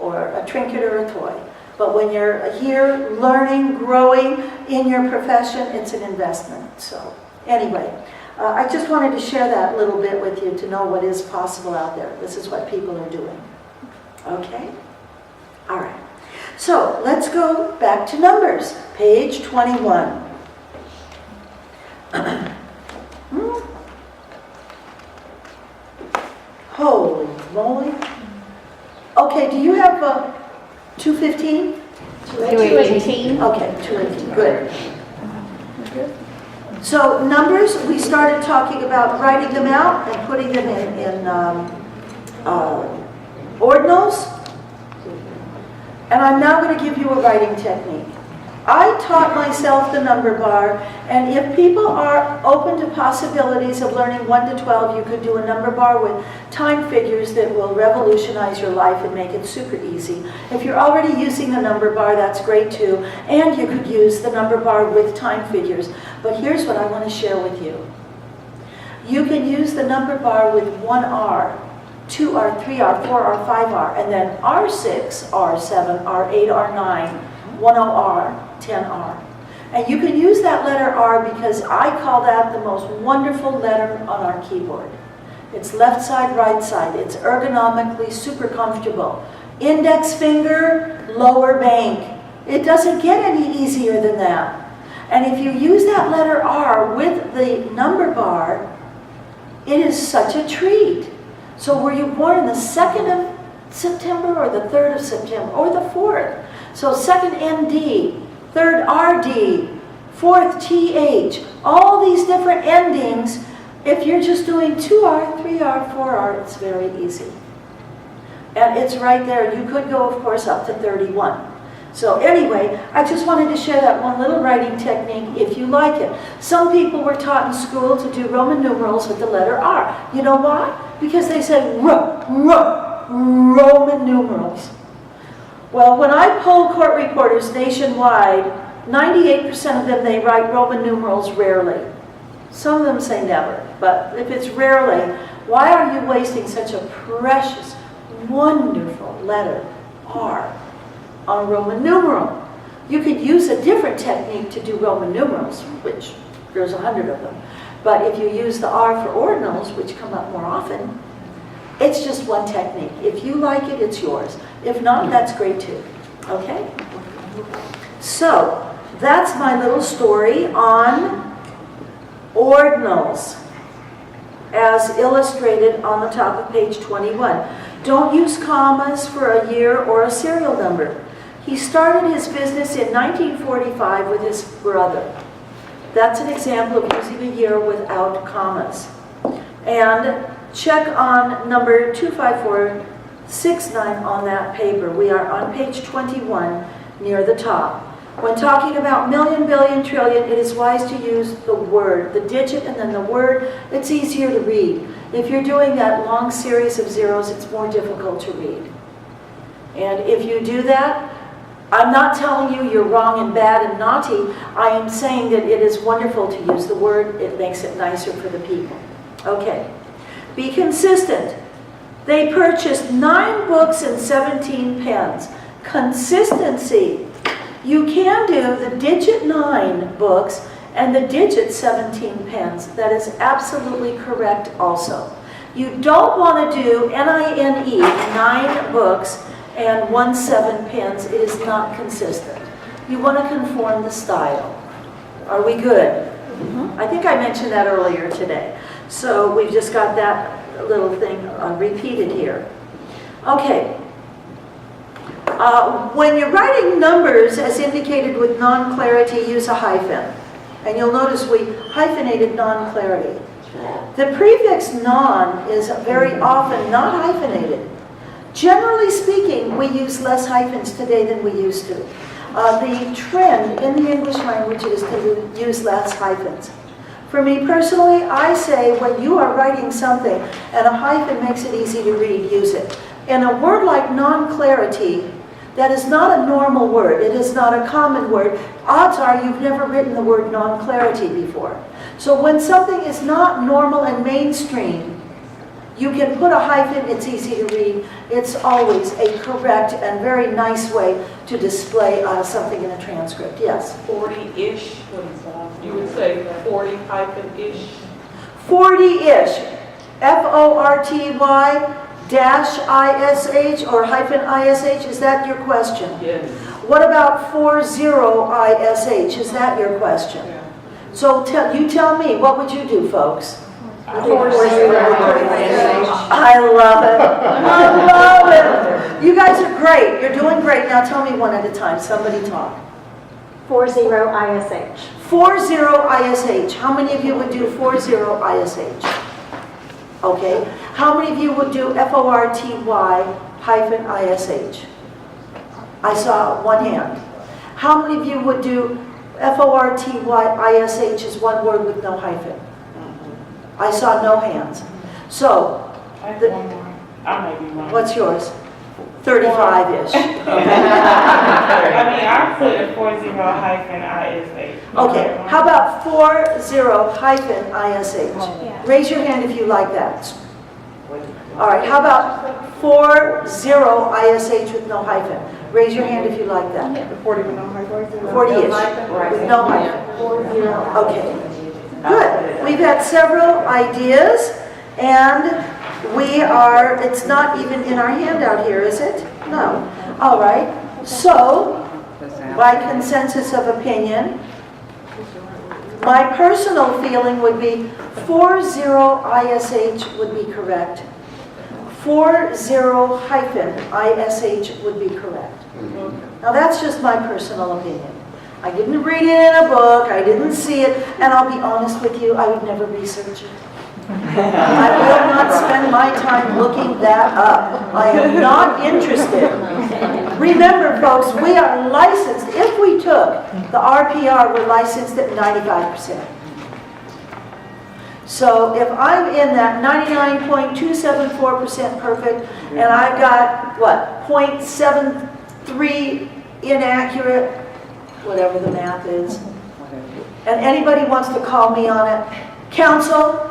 Speaker 2: Or a trinket or a toy. But when you're here learning, growing in your profession, it's an investment. So anyway, I just wanted to share that little bit with you to know what is possible out there. This is what people are doing. Okay? All right. So let's go back to numbers. Page 21. Holy moly. Okay, do you have 215?
Speaker 8: 218.
Speaker 2: Okay, 218. Good. So numbers, we started talking about writing them out and putting them in ordinals. And I'm now going to give you a writing technique. I taught myself the number bar, and if people are open to possibilities of learning 1 to 12, you could do a number bar with time figures that will revolutionize your life and make it super easy. If you're already using the number bar, that's great too, and you could use the number bar with time figures. But here's what I want to share with you. You can use the number bar with 1R, 2R, 3R, 4R, 5R, and then R6, R7, R8, R9, 10R, 10R. And you can use that letter R because I call that the most wonderful letter on our keyboard. It's left side, right side. It's ergonomically super comfortable. Index finger, lower bank. It doesn't get any easier than that. And if you use that letter R with the number bar, it is such a treat. So were you born on the 2nd of September or the 3rd of September or the 4th? So 2nd ND, 3rd RD, fourth TH, all these different endings. If you're just doing 2R, 3R, 4R, it's very easy. And it's right there. You could go, of course, up to 31. So anyway, I just wanted to share that one little writing technique if you like it. Some people were taught in school to do Roman numerals with the letter R. You know why? Because they said Roman numerals. Well, when I poll court reporters nationwide, 98% of them, they write Roman numerals rarely. Some of them say never, but if it's rarely, why are you wasting such a precious, wonderful letter, R, on Roman numeral? You could use a different technique to do Roman numerals, which there's 100 of them. But if you use the R for ordinals, which come up more often, it's just one technique. If you like it, it's yours. If not, that's great too. Okay? So, that's my little story on ordinals, as illustrated on the top of page 21. Don't use commas for a year or a serial number. He started his business in 1945 with his brother. That's an example of using a year without commas. And check on number 25469 on that paper. We are on page 21 near the top. When talking about million, billion, trillion, it is wise to use the word, the digit and then the word. It's easier to read. If you're doing that long series of zeros, it's more difficult to read. And if you do that, I'm not telling you you're wrong and bad and naughty. I am saying that it is wonderful to use the word. It makes it nicer for the people. Okay. Be consistent. They purchased 9 books and 17 pens. Consistency. You can do the digit 9 books and the digit 17 pens. That is absolutely correct also. You don't want to do NINE, 9 books, and 17 pens. It is not consistent. You want to conform the style. Are we good? I think I mentioned that earlier today. So we've just got that little thing repeated here. Okay. When you're writing numbers as indicated with non-clarity, use a hyphen. And you'll notice we hyphenated non-clarity. The prefix non is very often not hyphenated. Generally speaking, we use less hyphens today than we used to. The trend in the English language is to use less hyphens. For me personally, I say when you are writing something and a hyphen makes it easy to read, use it. In a word like non-clarity, that is not a normal word. It is not a common word. Odds are you've never written the word non-clarity before. So when something is not normal and mainstream, you can put a hyphen, it's easy to read. It's always a correct and very nice way to display something in a transcript. Yes?
Speaker 5: 40-ish, you would say 40-ish.
Speaker 2: 40-ish. F-O-R-T-Y -ish or hyphen ish, is that your question?
Speaker 5: Yes.
Speaker 2: What about 40-ish, is that your question?
Speaker 5: Yeah.
Speaker 2: So you tell me, what would you do, folks?
Speaker 3: I do 40
Speaker 2: I love it. I love it. You guys are great. You're doing great. Now tell me one at a time. Somebody talk.
Speaker 3: 40 ISH.
Speaker 2: 40-ish. How many of you would do 40-ish? Okay. How many of you would do FORTY-ish? I saw one hand. How many of you would do FORTY-ish is one word with no hyphen? I saw no hands. So,
Speaker 11: I have one more. I may be wrong.
Speaker 2: what's yours? 35-ish.
Speaker 11: I mean, I put a 40-ish.
Speaker 2: Okay, how about 40-ish? Raise your hand if you like that. All right, how about 40-ish with no hyphen? Raise your hand if you like that.
Speaker 10: 40 with no hyphen.
Speaker 2: 40-ish with no hyphen. Okay, good. We've had several ideas, and it's not even in our handout here, is it? No. All right, so by consensus of opinion, my personal feeling would be 40-ish would be correct. 40-ish would be correct. Now that's just my personal opinion. I didn't read it in a book, I didn't see it, and I'll be honest with you, I would never research it. I will not spend my time looking that up. I am not interested. Remember, folks, we are licensed. If we took the RPR, we're licensed at 95%. So if I'm in that 99.274% perfect, and I've got, what, 0.73 inaccurate, whatever the math is, and anybody wants to call me on it, counsel,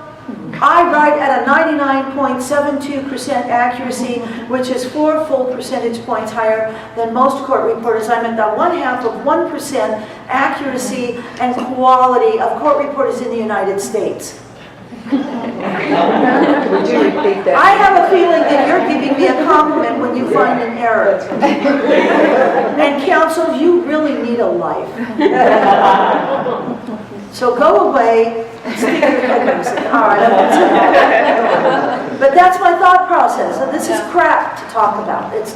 Speaker 2: I write at a 99.72% accuracy, which is 4 full percentage points higher than most court reporters. I'm at the 1/2 of 1% accuracy and quality of court reporters in the United States.
Speaker 6: Would you repeat that?
Speaker 2: I have a feeling that you're giving me a compliment when you find an error. And counsel, you really need a life. So go away and stick your head in the sand. All right, I won't say that. But that's my thought process. And this is crap to talk about. It's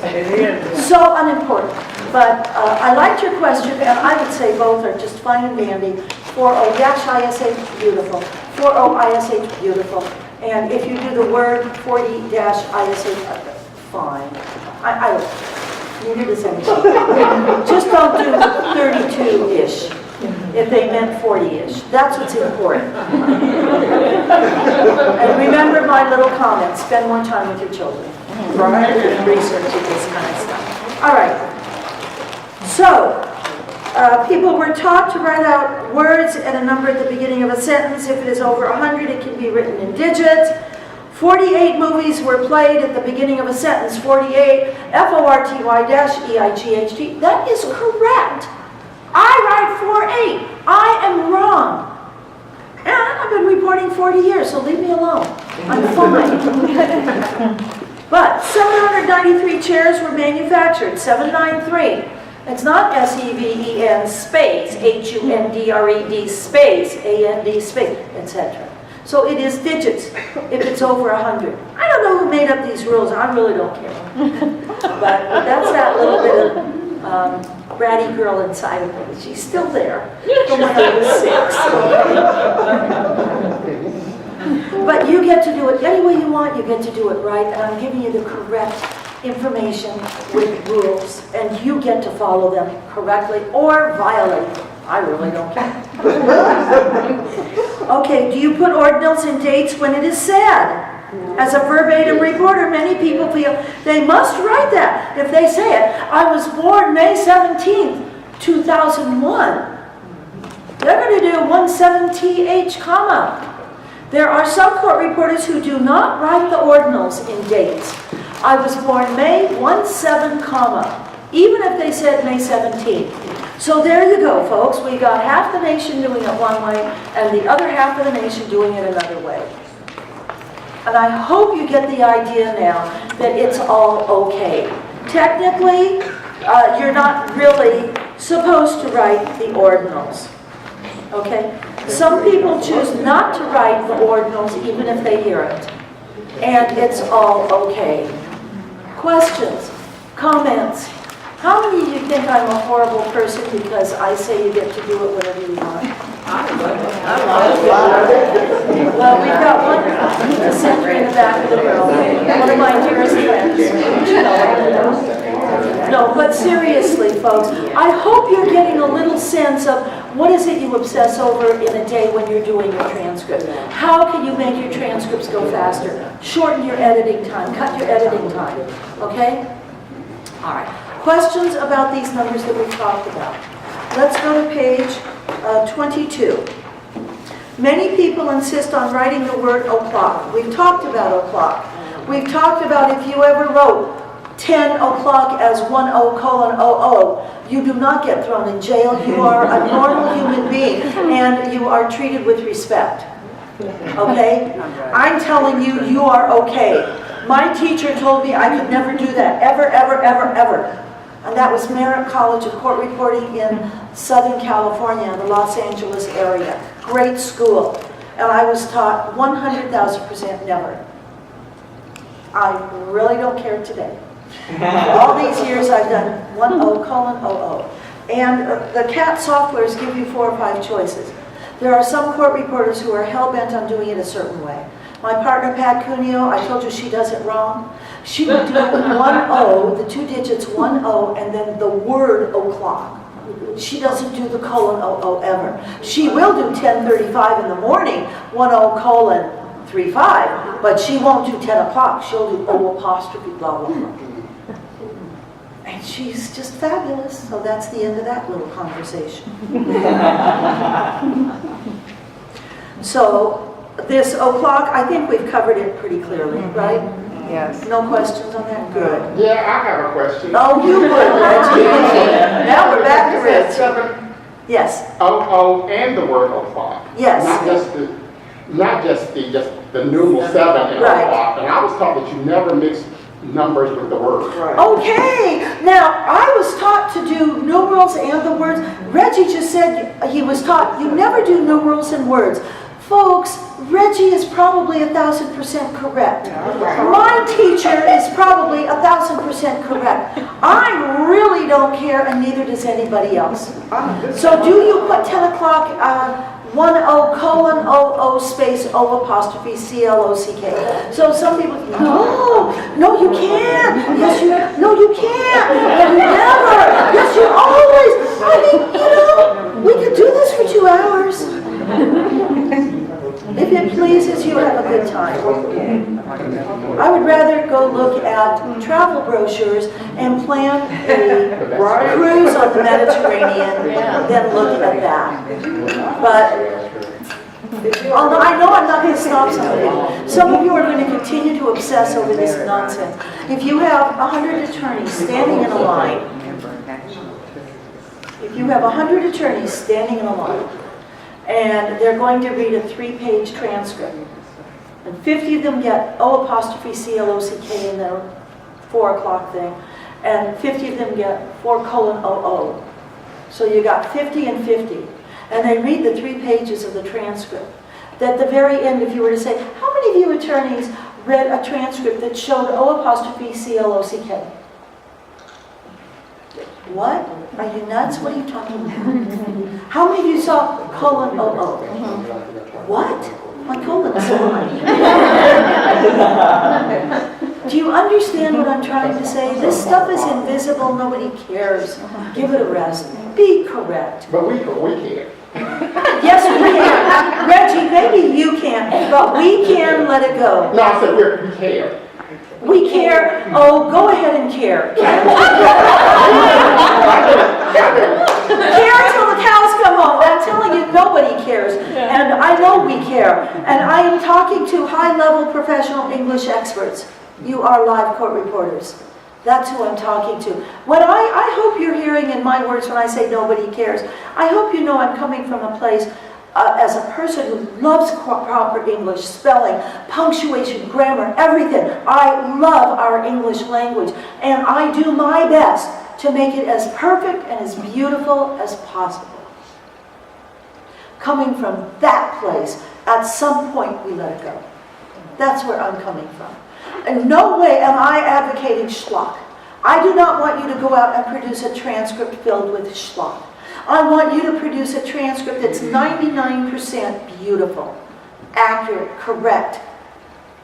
Speaker 2: so unimportant. But I liked your question, and I would say both are just fine and dandy. 40-ISH, beautiful. 40-ISH, beautiful. And if you do the word 40-ISH, fine. I neither does anybody. Just don't do 32-ish. If they meant 40-ish. That's what's important. And remember my little comment, spend more time with your children. Right? Researching this kind of stuff. All right. So, people were taught to write out words and a number at the beginning of a sentence. If it is over 100, it can be written in digits. 48 movies were played at the beginning of a sentence. 48, FORTY-EIGHT. That is correct. I write 48. I am wrong. And I've been reporting 40 years, so leave me alone. I'm fine. But 793 chairs were manufactured. 793. It's not SEVEN space, HUNDRED space, AND space, etc. So it is digits if it's over 100. I don't know who made up these rules. I really don't care. But that's that little bit of bratty girl inside of me. She's still there from when I was 6. But you get to do it any way you want. You get to do it right. And I'm giving you the correct information with rules. And you get to follow them correctly or violate them. I really don't care. Okay, do you put ordinals and dates when it is said? As a verbatim reporter, many people feel they must write that. If they say it, I was born May 17th, 2001. They're going to do 17th, comma. There are some court reporters who do not write the ordinals in dates. I was born May 17, comma, even if they said May 17th. So there you go, folks. We got half the nation doing it one way and the other half of the nation doing it another way. And I hope you get the idea now that it's all okay. Technically, you're not really supposed to write the ordinals. Okay? Some people choose not to write the ordinals even if they hear it. And it's all okay. Questions? Comments? How many of you think I'm a horrible person because I say you get to do it whatever you want? I love it. Well, we've got one center in the back of the room, one of my dearest friends. No, but seriously, folks, I hope you're getting a little sense of what is it you obsess over in a day when you're doing your transcript. How can you make your transcripts go faster? Shorten your editing time, cut your editing time, okay? All right. Questions about these numbers that we've talked about. Let's go to page 22. Many people insist on writing the word o'clock. We've talked about o'clock. We've talked about if you ever wrote 10 o'clock as 10:00, you do not get thrown in jail. You are a normal human being and you are treated with respect. Okay? I'm telling you, you are okay. My teacher told me I could never do that, ever, ever, ever, ever. And that was Merritt College of Court Reporting in Southern California, the Los Angeles area. Great school. And I was taught 100,000% never. I really don't care today. For all these years I've done 10:00. And the CAT softwares give you 4 or 5 choices. There are some court reporters who are hell-bent on doing it a certain way. My partner, Pat Cuneo, I told you she does it wrong. She would do 1-0, the 2 digits 1-0, and then the word o'clock. She doesn't do the colon 00 ever. She will do 10:35 in the morning, 10:35, but she won't do 10 o'clock. She'll do O apostrophe, blah, blah, blah. And she's just fabulous. So that's the end of that little conversation. So this o'clock, I think we've covered it pretty clearly, right?
Speaker 6: Yes.
Speaker 2: No questions on that? Good.
Speaker 7: Yeah, I have a question.
Speaker 2: Oh, you would, Reggie. Now we're back to Rich.
Speaker 7: 7
Speaker 2: Yes.
Speaker 7: O and the word o'clock.
Speaker 2: Yes.
Speaker 7: Not just the numeral 7 and
Speaker 2: Right.
Speaker 7: o'clock. And I was taught that you never mix numbers with the word.
Speaker 2: Okay. Now, I was taught to do numerals and the words. Reggie just said he was taught you never do numerals and words. Folks, Reggie is probably 1,000% correct. My teacher is probably 1,000% correct. I really don't care, and neither does anybody else. So do you put 10 o'clock, 10 colon 00 space O apostrophe CLOCK? So some people, no, you can't. Yes, no, you can't. And never. Yes, you always. I mean, we could do this for 2 hours. If it pleases you, have a good time. I would rather go look at travel brochures and plan a cruise on the Mediterranean than look at that. But although I know I'm not going to stop some of you. Some of you are going to continue to obsess over this nonsense. If you have 100 attorneys standing in a line, and they're going to read a 3-page transcript, and 50 of them get O apostrophe CLOCK in their 4 o'clock thing, and 50 of them get 4 colon 00. So you got 50 and 50. And they read the 3 pages of the transcript. At the very end, if you were to say, how many of you attorneys read a transcript that showed O apostrophe CLOCK? What? Are you nuts? What are you talking about? How many of you saw colon 00? What? My colon's mine. Do you understand what I'm trying to say? This stuff is invisible. Nobody cares. Give it a rest. Be correct.
Speaker 7: But we can't.
Speaker 2: Yes, we can. Reggie, maybe you can't, but we can let it go.
Speaker 7: No, I said we care.
Speaker 2: We care. Oh, go ahead and care. Care till the cows come home. I'm telling you, nobody cares. And I know we care. And I am talking to high-level professional English experts. You are live court reporters. That's who I'm talking to. When I hope you're hearing in my words when I say nobody cares. I hope you know I'm coming from a place as a person who loves proper English, spelling, punctuation, grammar, everything. I love our English language, and I do my best to make it as perfect and as beautiful as possible. Coming from that place, at some point we let it go. That's where I'm coming from. In no way am I advocating schlock. I do not want you to go out and produce a transcript filled with schlock. I want you to produce a transcript that's 99% beautiful, accurate, correct.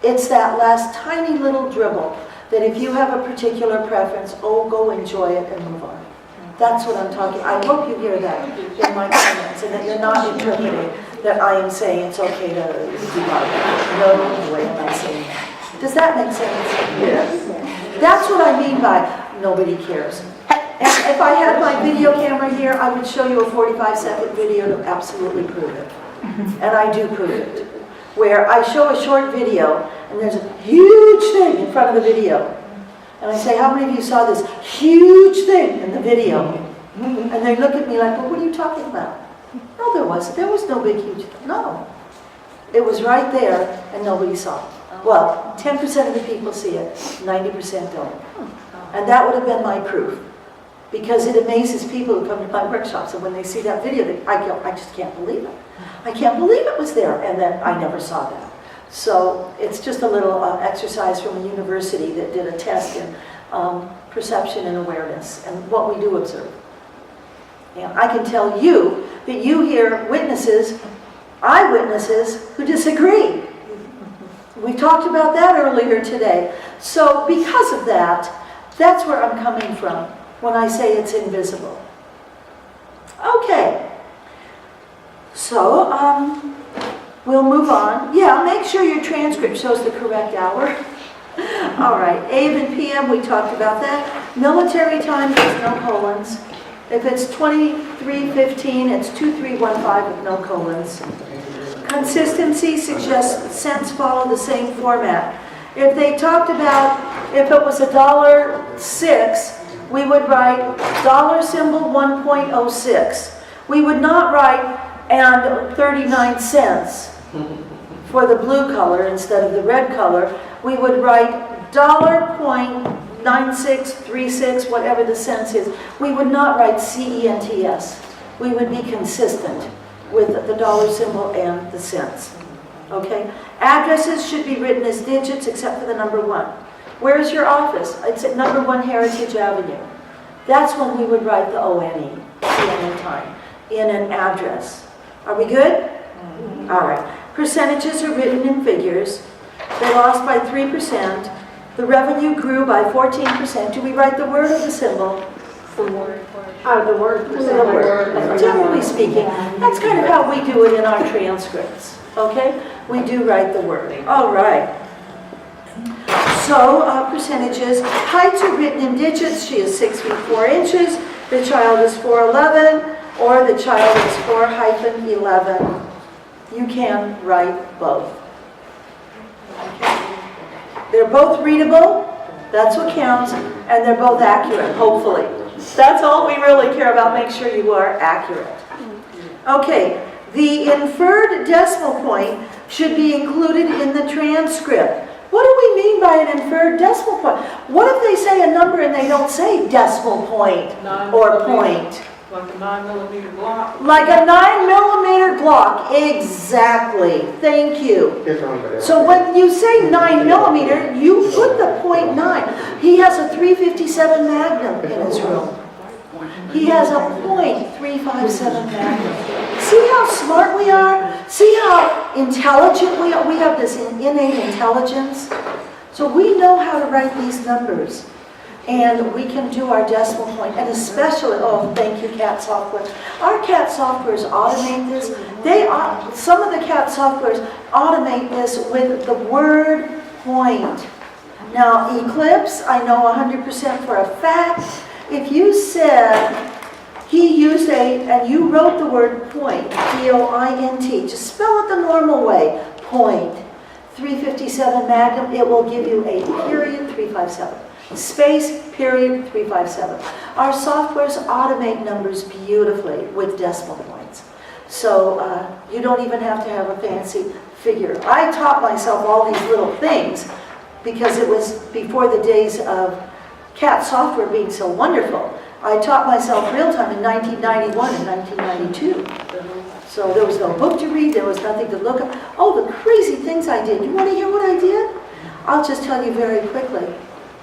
Speaker 2: It's that last tiny little dribble that if you have a particular preference, go enjoy it and move on. That's what I'm talking. I hope you hear that in my comments and that you're not interpreting that I am saying it's okay to debug. No way am I saying that. Does that make sense? Yes. That's what I mean by nobody cares. And if I had my video camera here, I would show you a 45-second video to absolutely prove it. And I do prove it. Where I show a short video, and there's a huge thing in front of the video. And I say, how many of you saw this huge thing in the video? And they look at me like, well, what are you talking about? No, there wasn't. There was no big, huge thing. No. It was right there, and nobody saw it. Well, 10% of the people see it, 90% don't. And that would have been my proof. Because it amazes people who come to my workshops, and when they see that video, I just can't believe it. I can't believe it was there, and then I never saw that. So it's just a little exercise from a university that did a test in perception and awareness, and what we do observe. And I can tell you that you hear witnesses, eyewitnesses, who disagree. We talked about that earlier today. So because of that, that's where I'm coming from when I say it's invisible. Okay. So, we'll move on. Yeah, make sure your transcript shows the correct hour. All right, AM and PM, we talked about that. Military time, there's no colons. If it's 23:15, it's 2315 with no colons. Consistency suggests cents follow the same format. If they talked about, if it was $1.06, we would write dollar symbol 1.06. We would not write and 39 cents for the blue color instead of the red color. We would write $.9636, whatever the cents is. We would not write CENTS. We would be consistent with the dollar symbol and the cents. Okay? Addresses should be written as digits except for the number 1. Where's your office? It's at number 1 Heritage Avenue. That's when we would write the ONE, PM time, in an address. Are we good? All right. Percentages are written in figures. They lost by 3%. The revenue grew by 14%. Do we write the word or the symbol?
Speaker 3: The word. Oh, the word.
Speaker 2: The word. Generally speaking, that's kind of how we do it in our transcripts. Okay? We do write the word. All right. So, percentages. Heights are written in digits. She is 6 feet 4 inches. The child is 4'11", or the child is 4-11. You can write both. Okay. They're both readable. That's what counts. And they're both accurate, hopefully. That's all we really care about. Make sure you are accurate. Okay. The inferred decimal point should be included in the transcript. What do we mean by an inferred decimal point? What if they say a number and they don't say decimal point or point?
Speaker 5: Like a 9mm block?
Speaker 2: Like a 9mm block, exactly. Thank you. So when you say 9mm, you put the .9. He has a .357 Magnum in his room. He has a .357 Magnum. See how smart we are? See how intelligent we are? We have this innate intelligence. So we know how to write these numbers. And we can do our decimal point, and especially, oh, thank you, CAT software. Our CAT softwares automate this. Some of the CAT softwares automate this with the word point. Now, Eclipse, I know 100% for a fact. If you said he used and you wrote the word point, P-O-I-N-T, just spell it the normal way, point, 357 Magnum, it will give you a period 357. Space, period, 357. Our softwares automate numbers beautifully with decimal points. So you don't even have to have a fancy figure. I taught myself all these little things because it was before the days of CAT software being so wonderful. I taught myself real time in 1991 and 1992. So there was no book to read, there was nothing to look up. Oh, the crazy things I did. You want to hear what I did? I'll just tell you very quickly.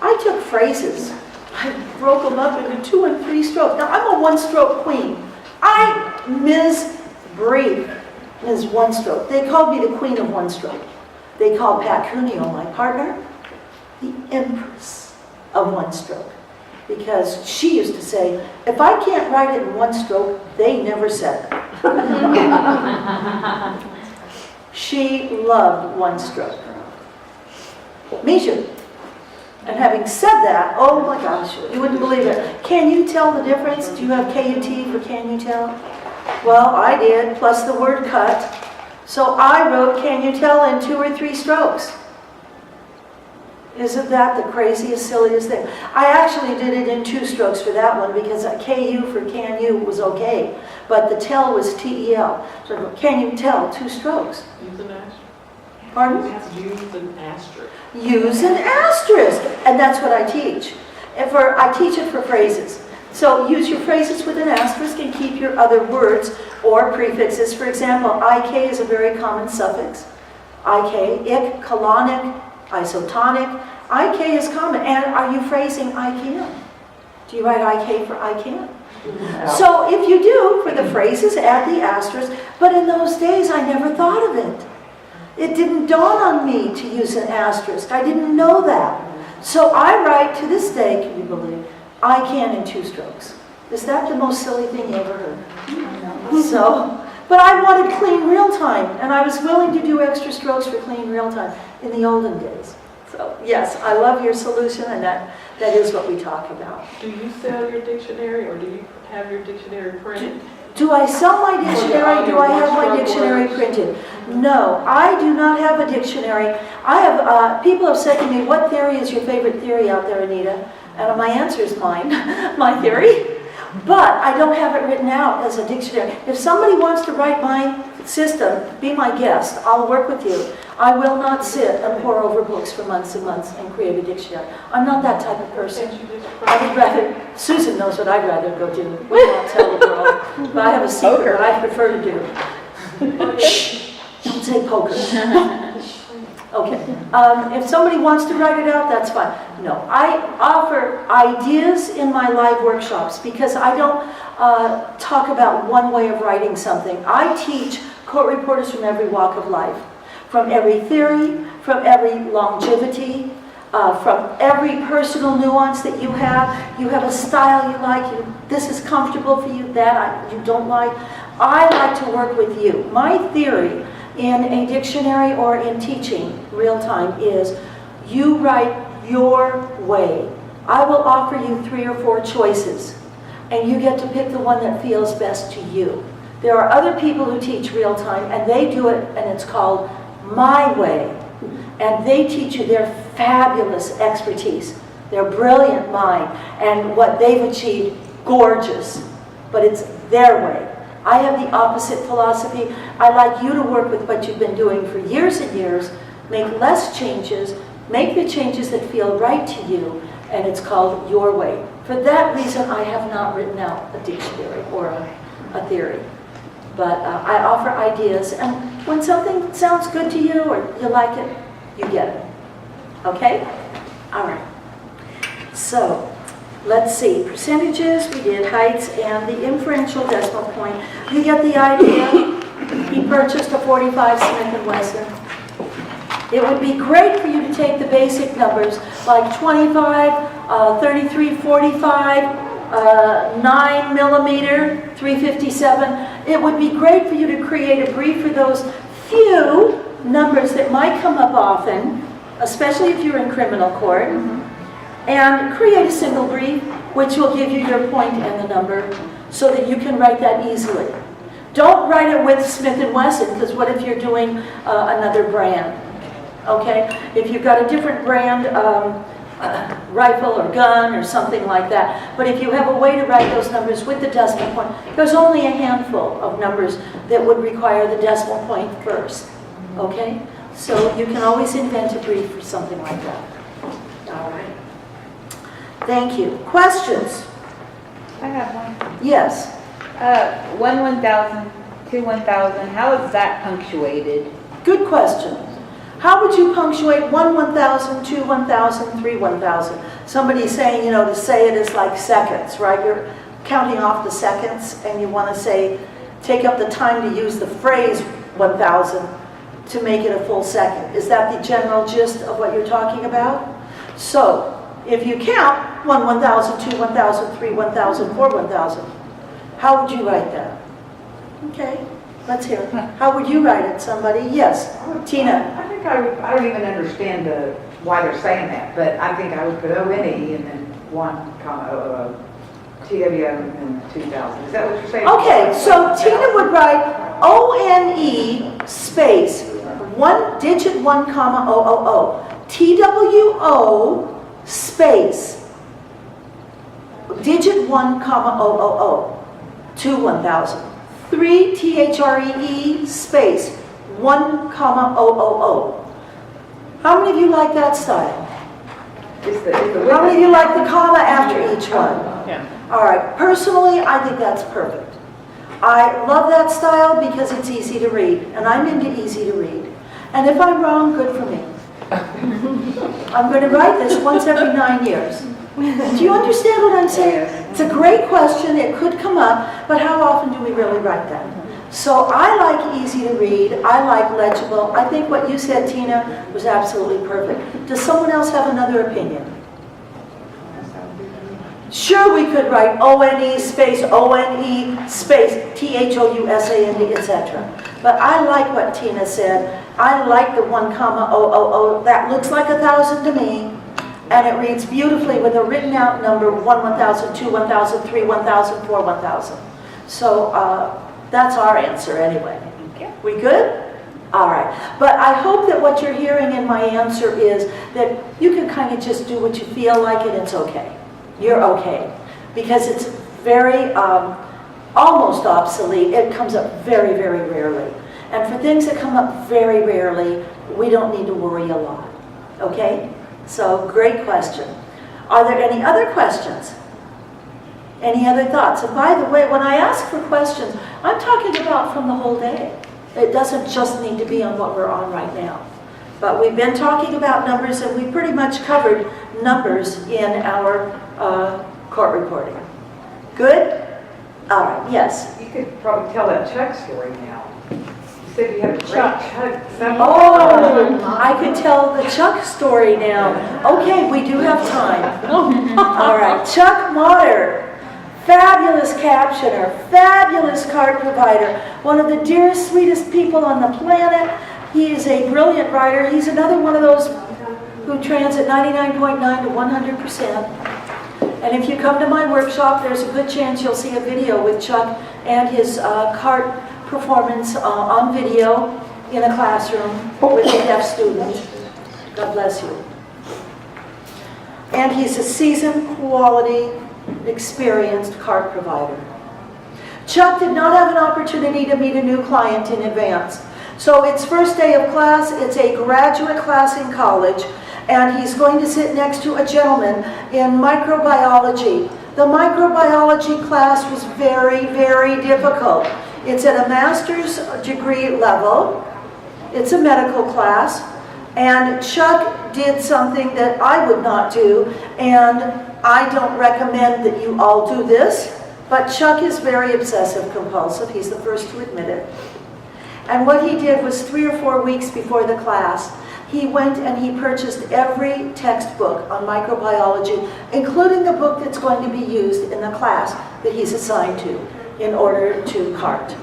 Speaker 2: I took phrases, I broke them up into 2 and 3 strokes. Now, I'm a 1-stroke queen. Ms. Brief, Ms. 1-stroke. They called me the queen of 1-stroke. They called Pat Cuneo, my partner, the empress of 1-stroke. Because she used to say, if I can't write it in 1 stroke, they never said it. She loved 1 stroke. Me too. And having said that, oh my gosh, you wouldn't believe it. Can you tell the difference? Do you have KUT for can you tell? Well, I did, plus the word cut. So I wrote can you tell in 2 or 3 strokes. Isn't that the craziest, silliest thing? I actually did it in 2 strokes for that one because KU for can you was okay. But the tell was TEL. So can you tell 2 strokes?
Speaker 5: Use an asterisk.
Speaker 2: Pardon?
Speaker 5: Use an asterisk.
Speaker 2: Use an asterisk. And that's what I teach. I teach it for phrases. So use your phrases with an asterisk and keep your other words or prefixes. For example, IK is a very common suffix. IK, ik, colonic, isotonic. IK is common. And are you phrasing I can? Do you write IK for I can't? So if you do, for the phrases, add the asterisk, but in those days I never thought of it. It didn't dawn on me to use an asterisk. I didn't know that. So I write to this day, can you believe, I can in 2 strokes. Is that the most silly thing you ever heard? So, but I wanted clean real time, and I was willing to do extra strokes for clean real time in the olden days. So yes, I love your solution, and that is what we talk about.
Speaker 5: Do you sell your dictionary, or do you have your dictionary printed?
Speaker 2: Do I sell my dictionary? Do I have my dictionary printed? No, I do not have a dictionary. I have, people have said to me, what theory is your favorite theory out there, Anita? And my answer is mine, my theory. But I don't have it written out as a dictionary. If somebody wants to write my system, be my guest. I'll work with you. I will not sit and pore over books for months and months and create a dictionary. I'm not that type of person. I would rather, Susan knows what I'd rather go do. We won't tell the world. But I have a secret what I prefer to do. Shh, don't say poker. Okay. If somebody wants to write it out, that's fine. No, I offer ideas in my live workshops because I don't talk about one way of writing something. I teach court reporters from every walk of life, from every theory, from every longevity, from every personal nuance that you have. You have a style you like, this is comfortable for you, that you don't like. I like to work with you. My theory in a dictionary or in teaching real time is you write your way. I will offer you 3 or 4 choices, and you get to pick the one that feels best to you. There are other people who teach real time, and they do it, and it's called my way. And they teach you their fabulous expertise, their brilliant mind, and what they've achieved, gorgeous. But it's their way. I have the opposite philosophy. I like you to work with what you've been doing for years and years, make less changes, make the changes that feel right to you, and it's called your way. For that reason, I have not written out a dictionary or a theory. But I offer ideas, and when something sounds good to you or you like it, you get it. Okay? All right. So, let's see. Percentages, we did heights, and the inferential decimal point. You get the idea. He purchased a 45 Smith & Wesson. It would be great for you to take the basic numbers like 25, 33, 45, 9 millimeter, 357. It would be great for you to create a brief for those few numbers that might come up often, especially if you're in criminal court, and create a single brief which will give you your point and the number so that you can write that easily. Don't write it with Smith & Wesson, because what if you're doing another brand? Okay? If you've got a different brand rifle or gun or something like that. But if you have a way to write those numbers with the decimal point, there's only a handful of numbers that would require the decimal point first. Okay? So you can always invent a brief for something like that. All right. Thank you. Questions?
Speaker 4: I have one.
Speaker 2: Yes.
Speaker 4: 1,000, 2 1,000, how is that punctuated?
Speaker 2: Good question. How would you punctuate 1 1,000, 2 1,000, 3 1,000? Somebody's saying, to say it is like seconds, right? You're counting off the seconds, and you want to say, take up the time to use the phrase 1,000 to make it a full second. Is that the general gist of what you're talking about? So, if you count 1 1,000, 2 1,000, 3 1,000, 4 1,000, how would you write that? Okay, let's hear it. How would you write it, somebody? Yes, Tina.
Speaker 10: I think I don't even understand why they're saying that, but I think I would put ONE and then 1, TW and 2,000. Is that what you're saying?
Speaker 2: Okay, so Tina would write ONE space 1 digit 1 comma 000 TWO space digit 1 comma 000 to 1,000. 3 THREE space 1 comma 000. How many of you like that style? How many of you like the comma after each one?
Speaker 5: Yeah.
Speaker 2: All right. Personally, I think that's perfect. I love that style because it's easy to read, and I'm into easy to read. And if I'm wrong, good for me. I'm going to write this once every 9 years. Do you understand what I'm saying? It's a great question, it could come up, but how often do we really write that? So I like easy to read, I like legible. I think what you said, Tina, was absolutely perfect. Does someone else have another opinion? Sure, we could write O-N-E space O-N-E space T-H-O-U-S-A-N-D, etc. But I like what Tina said. I like the 1 comma O-O-O. That looks like 1,000 to me. And it reads beautifully with a written out number 1, 1,000, 2, 1,000, 3, 1,000, 4, 1,000. So that's our answer anyway. We good? All right. But I hope that what you're hearing in my answer is that you can kind of just do what you feel like and it's okay. You're okay. Because it's very, almost obsolete. It comes up very, very rarely. And for things that come up very rarely, we don't need to worry a lot. Okay? So, great question. Are there any other questions? Any other thoughts? And by the way, when I ask for questions, I'm talking about from the whole day. It doesn't just need to be on what we're on right now. But we've been talking about numbers, and we pretty much covered numbers in our court reporting. Good? All right, yes.
Speaker 10: You could probably tell that Chuck story now. You said you had a great Chuck.
Speaker 2: Oh, I could tell the Chuck story now. Okay, we do have time. All right, Chuck Motter, fabulous captioner, fabulous card provider, one of the dearest, sweetest people on the planet. He is a brilliant writer. He's another one of those who transit 99.9 to 100%. And if you come to my workshop, there's a good chance you'll see a video with Chuck and his card performance on video in a classroom with a deaf student. God bless you. And he's a seasoned, quality, experienced card provider. Chuck did not have an opportunity to meet a new client in advance. So it's first day of class, it's a graduate class in college, and he's going to sit next to a gentleman in microbiology. The microbiology class was very, very difficult. It's at a master's degree level. It's a medical class. And Chuck did something that I would not do, and I don't recommend that you all do this, but Chuck is very obsessive compulsive. He's the first to admit it. And what he did was 3 or 4 weeks before the class, he went and he purchased every textbook on microbiology, including the book that's going to be used in the class that he's assigned to, in order to cart.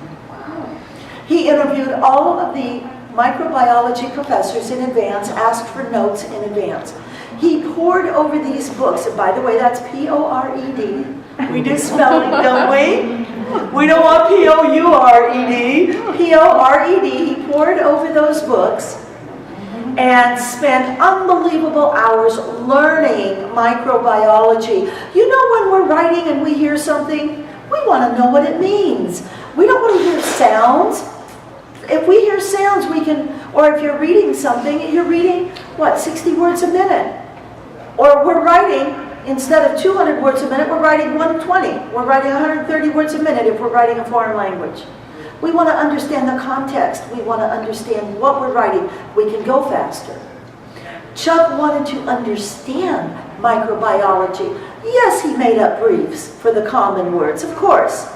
Speaker 2: He interviewed all of the microbiology professors in advance, asked for notes in advance. He pored over these books, and by the way, that's P-O-R-E-D. We do spelling, don't we? We don't want P-O-U-R-E-D. P-O-R-E-D. He pored over those books and spent unbelievable hours learning microbiology. You know, when we're writing and we hear something, we want to know what it means. We don't want to hear sounds. If we hear sounds, we can, or if you're reading something, you're reading, what, 60 words a minute? Or we're writing, instead of 200 words a minute, we're writing 120. We're writing 130 words a minute if we're writing a foreign language. We want to understand the context. We want to understand what we're writing. We can go faster. Chuck wanted to understand microbiology. Yes, he made up briefs for the common words, of course.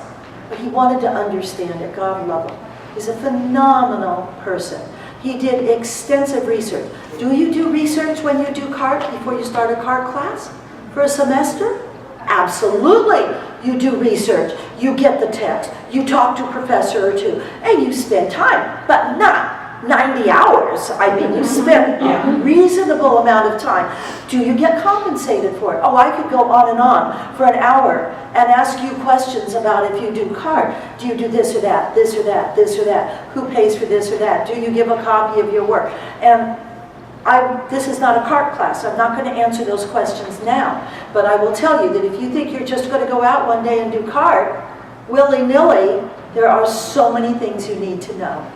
Speaker 2: But he wanted to understand it. God love him. He's a phenomenal person. He did extensive research. Do you do research when you do CART before you start a CART class for a semester? Absolutely. You do research. You get the text. You talk to a professor or two. And you spend time, but not 90 hours. I mean, you spend a reasonable amount of time. Do you get compensated for it? Oh, I could go on for an hour and ask you questions about if you do CART. Do you do this or that, this or that, this or that? Who pays for this or that? Do you give a copy of your work? And this is not a CART class. I'm not going to answer those questions now. But I will tell you that if you think you're just going to go out one day and do CART, willy-nilly, there are so many things you need to know.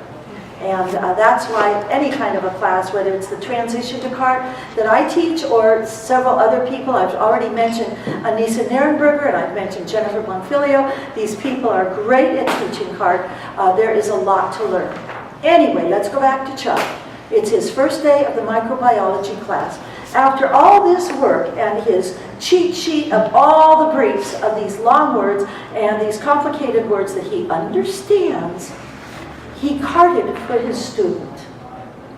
Speaker 2: And that's why any kind of a class, whether it's the transition to CART that I teach or several other people, I've already mentioned Anissa Nierenberger and I've mentioned Jennifer Bonfilio. These people are great at teaching CART. There is a lot to learn. Anyway, let's go back to Chuck. It's his first day of the microbiology class. After all this work and his cheat sheet of all the briefs of these long words and these complicated words that he understands. He carded for his student.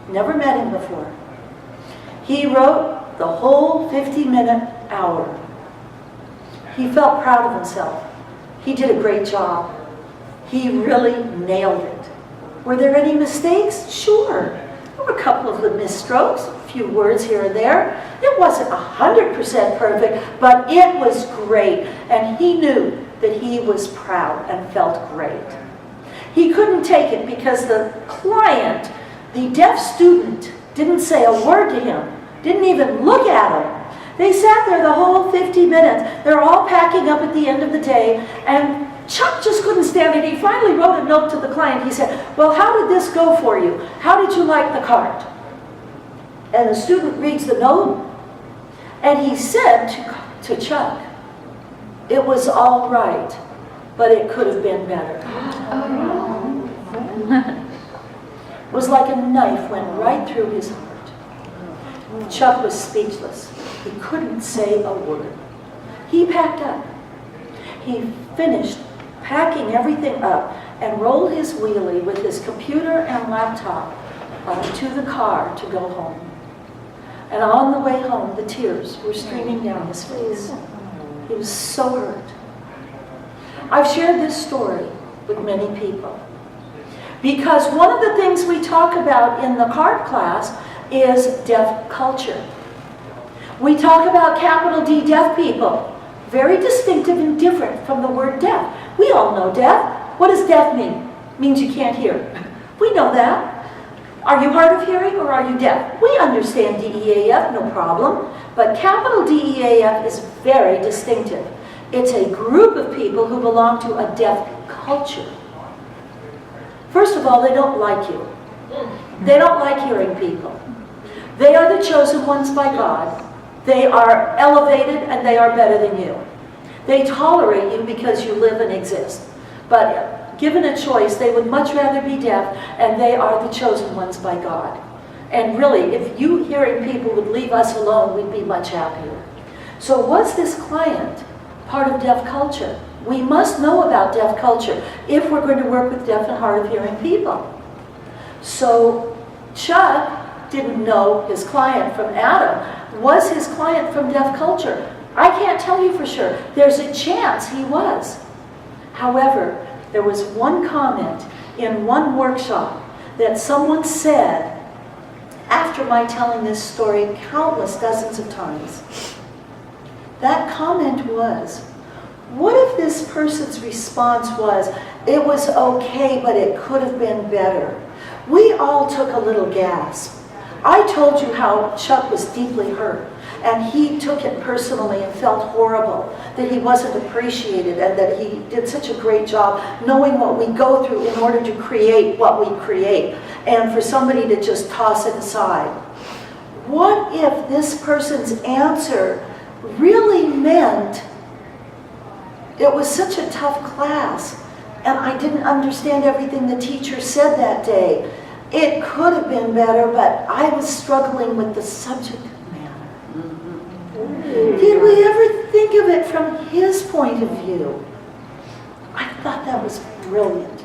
Speaker 2: Never met him before. He wrote the whole 50-minute hour. He felt proud of himself. He did a great job. He really nailed it. Were there any mistakes? Sure. There were a couple of misstrokes, a few words here and there. It wasn't 100% perfect, but it was great. And he knew that he was proud and felt great. He couldn't take it because the client, the deaf student, didn't say a word to him, didn't even look at him. They sat there the whole 50 minutes. They're all packing up at the end of the day, and Chuck just couldn't stand it. He finally wrote a note to the client. He said, well, how did this go for you? How did you like the cart? And the student reads the note, and he said to Chuck, it was all right, but it could have been better. It was like a knife went right through his heart. Chuck was speechless. He couldn't say a word. He packed up. He finished packing everything up and rolled his wheelie with his computer and laptop to the car to go home. And on the way home, the tears were streaming down his face. He was so hurt. I've shared this story with many people because one of the things we talk about in the CART class is deaf culture. We talk about capital D deaf people, very distinctive and different from the word deaf. We all know deaf. What does deaf mean? It means you can't hear. We know that. Are you hard of hearing or are you deaf? We understand DEAF, no problem, but capital DEAF is very distinctive. It's a group of people who belong to a deaf culture. First of all, they don't like you. They don't like hearing people. They are the chosen ones by God. They are elevated and they are better than you. They tolerate you because you live and exist. But given a choice, they would much rather be deaf, and they are the chosen ones by God. And really, if you hearing people would leave us alone, we'd be much happier. So was this client part of deaf culture? We must know about deaf culture if we're going to work with deaf and hard of hearing people. So Chuck didn't know his client from Adam. Was his client from deaf culture? I can't tell you for sure. There's a chance he was. However, there was one comment in one workshop that someone said after my telling this story countless dozens of times. That comment was, what if this person's response was, it was okay, but it could have been better? We all took a little gasp. I told you how Chuck was deeply hurt, and he took it personally and felt horrible that he wasn't appreciated and that he did such a great job knowing what we go through in order to create what we create, and for somebody to just toss it aside. What if this person's answer really meant it was such a tough class and I didn't understand everything the teacher said that day? It could have been better, but I was struggling with the subject matter. Did we ever think of it from his point of view? I thought that was brilliant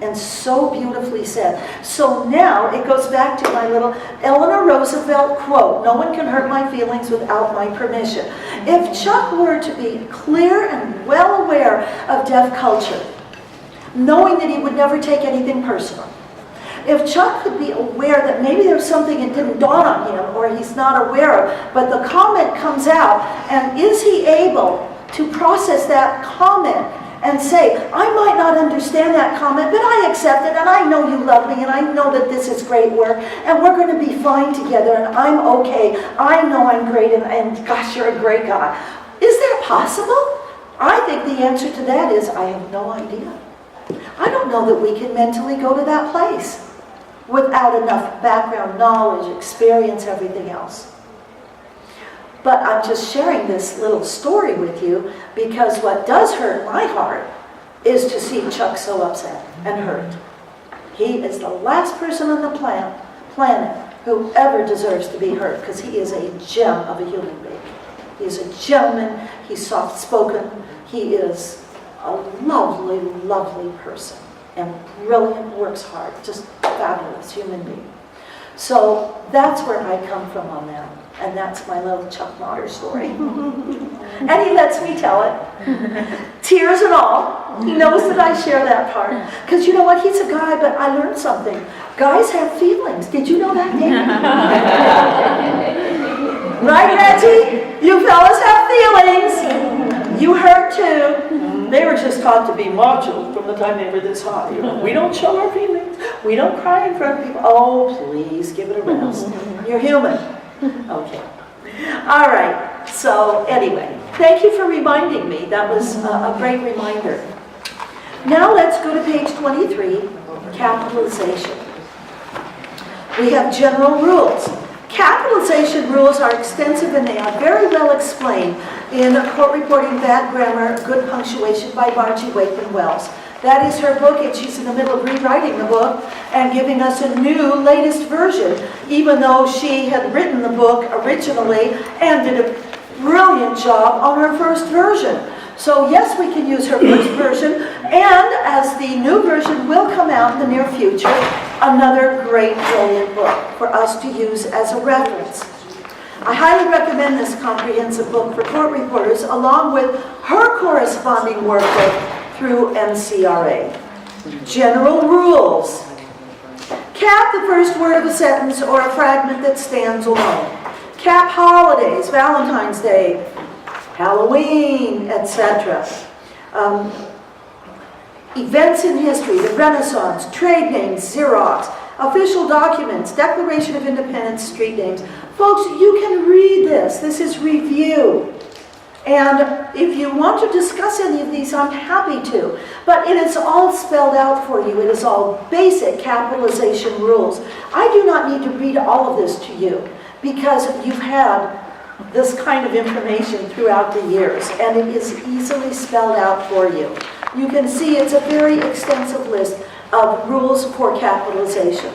Speaker 2: and so beautifully said. So now it goes back to my little Eleanor Roosevelt quote, no one can hurt my feelings without my permission. If Chuck were to be clear and well aware of deaf culture, knowing that he would never take anything personal, if Chuck could be aware that maybe there's something that didn't dawn on him or he's not aware of, but the comment comes out, and is he able to process that comment and say, I might not understand that comment, but I accept it, and I know you love me, and I know that this is great work, and we're going to be fine together, and I'm okay. I know I'm great, and gosh, you're a great guy. Is that possible? I think the answer to that is, I have no idea. I don't know that we can mentally go to that place without enough background knowledge, experience, everything else. But I'm just sharing this little story with you because what does hurt my heart is to see Chuck so upset and hurt. He is the last person on the planet who ever deserves to be hurt because he is a gem of a human being. He is a gentleman. He's soft-spoken. He is a lovely, lovely person and brilliant, works hard, just fabulous human being. So that's where I come from on that. And that's my little Chuck Notter story. And he lets me tell it. Tears and all. He knows that I share that part. Because you know what? He's a guy, but I learned something. Guys have feelings. Did you know that, Nick? Right, Reggie? You fellas have feelings. You hurt too. They were just taught to be macho from the time they were this high. You know, we don't show our feelings. We don't cry in front of people. Oh, please, give it a rest. You're human. Okay. All right. So anyway, thank you for reminding me. That was a great reminder. Now let's go to page 23, capitalization. We have general rules. Capitalization rules are extensive and they are very well explained in Court Reporting, Bad Grammar, Good Punctuation by Margie Wakeman Wells. That is her book, and she's in the middle of rewriting the book and giving us a new, latest version, even though she had written the book originally and did a brilliant job on her first version. So yes, we can use her first version, and as the new version will come out in the near future, another great, brilliant book for us to use as a reference. I highly recommend this comprehensive book for court reporters, along with her corresponding workbook through NCRA. General rules. Cap the first word of a sentence or a fragment that stands alone. Cap holidays, Valentine's Day, Halloween, etc. Events in history, the Renaissance, trade names, Xerox, official documents, Declaration of Independence, street names. Folks, you can read this. This is review. And if you want to discuss any of these, I'm happy to. But it is all spelled out for you. It is all basic capitalization rules. I do not need to read all of this to you because you've had this kind of information throughout the years, and it is easily spelled out for you. You can see it's a very extensive list of rules for capitalization.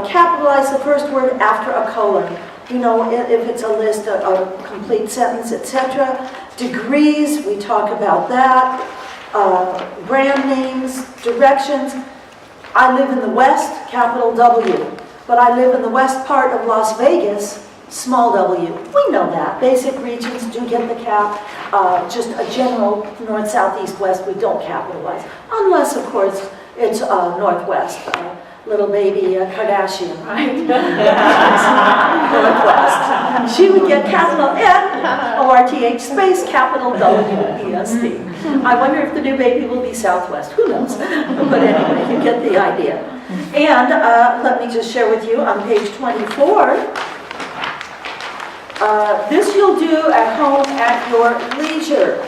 Speaker 2: Capitalize the first word after a colon. You know, if it's a list, a complete sentence, etc. Degrees, we talk about that. Brand names, directions. I live in the West, capital W. But I live in the west part of Las Vegas, small w. We know that. Basic regions do get the cap. Just a general north, south, east, west, we don't capitalize. Unless, of course, it's northwest. Little baby Kardashian, right? Northwest. She would get capital N-O-R-T-H space capital W-E-S-T. I wonder if the new baby will be Southwest. Who knows? But anyway, you get the idea. And let me just share with you on page 24. This you'll do at home at your leisure.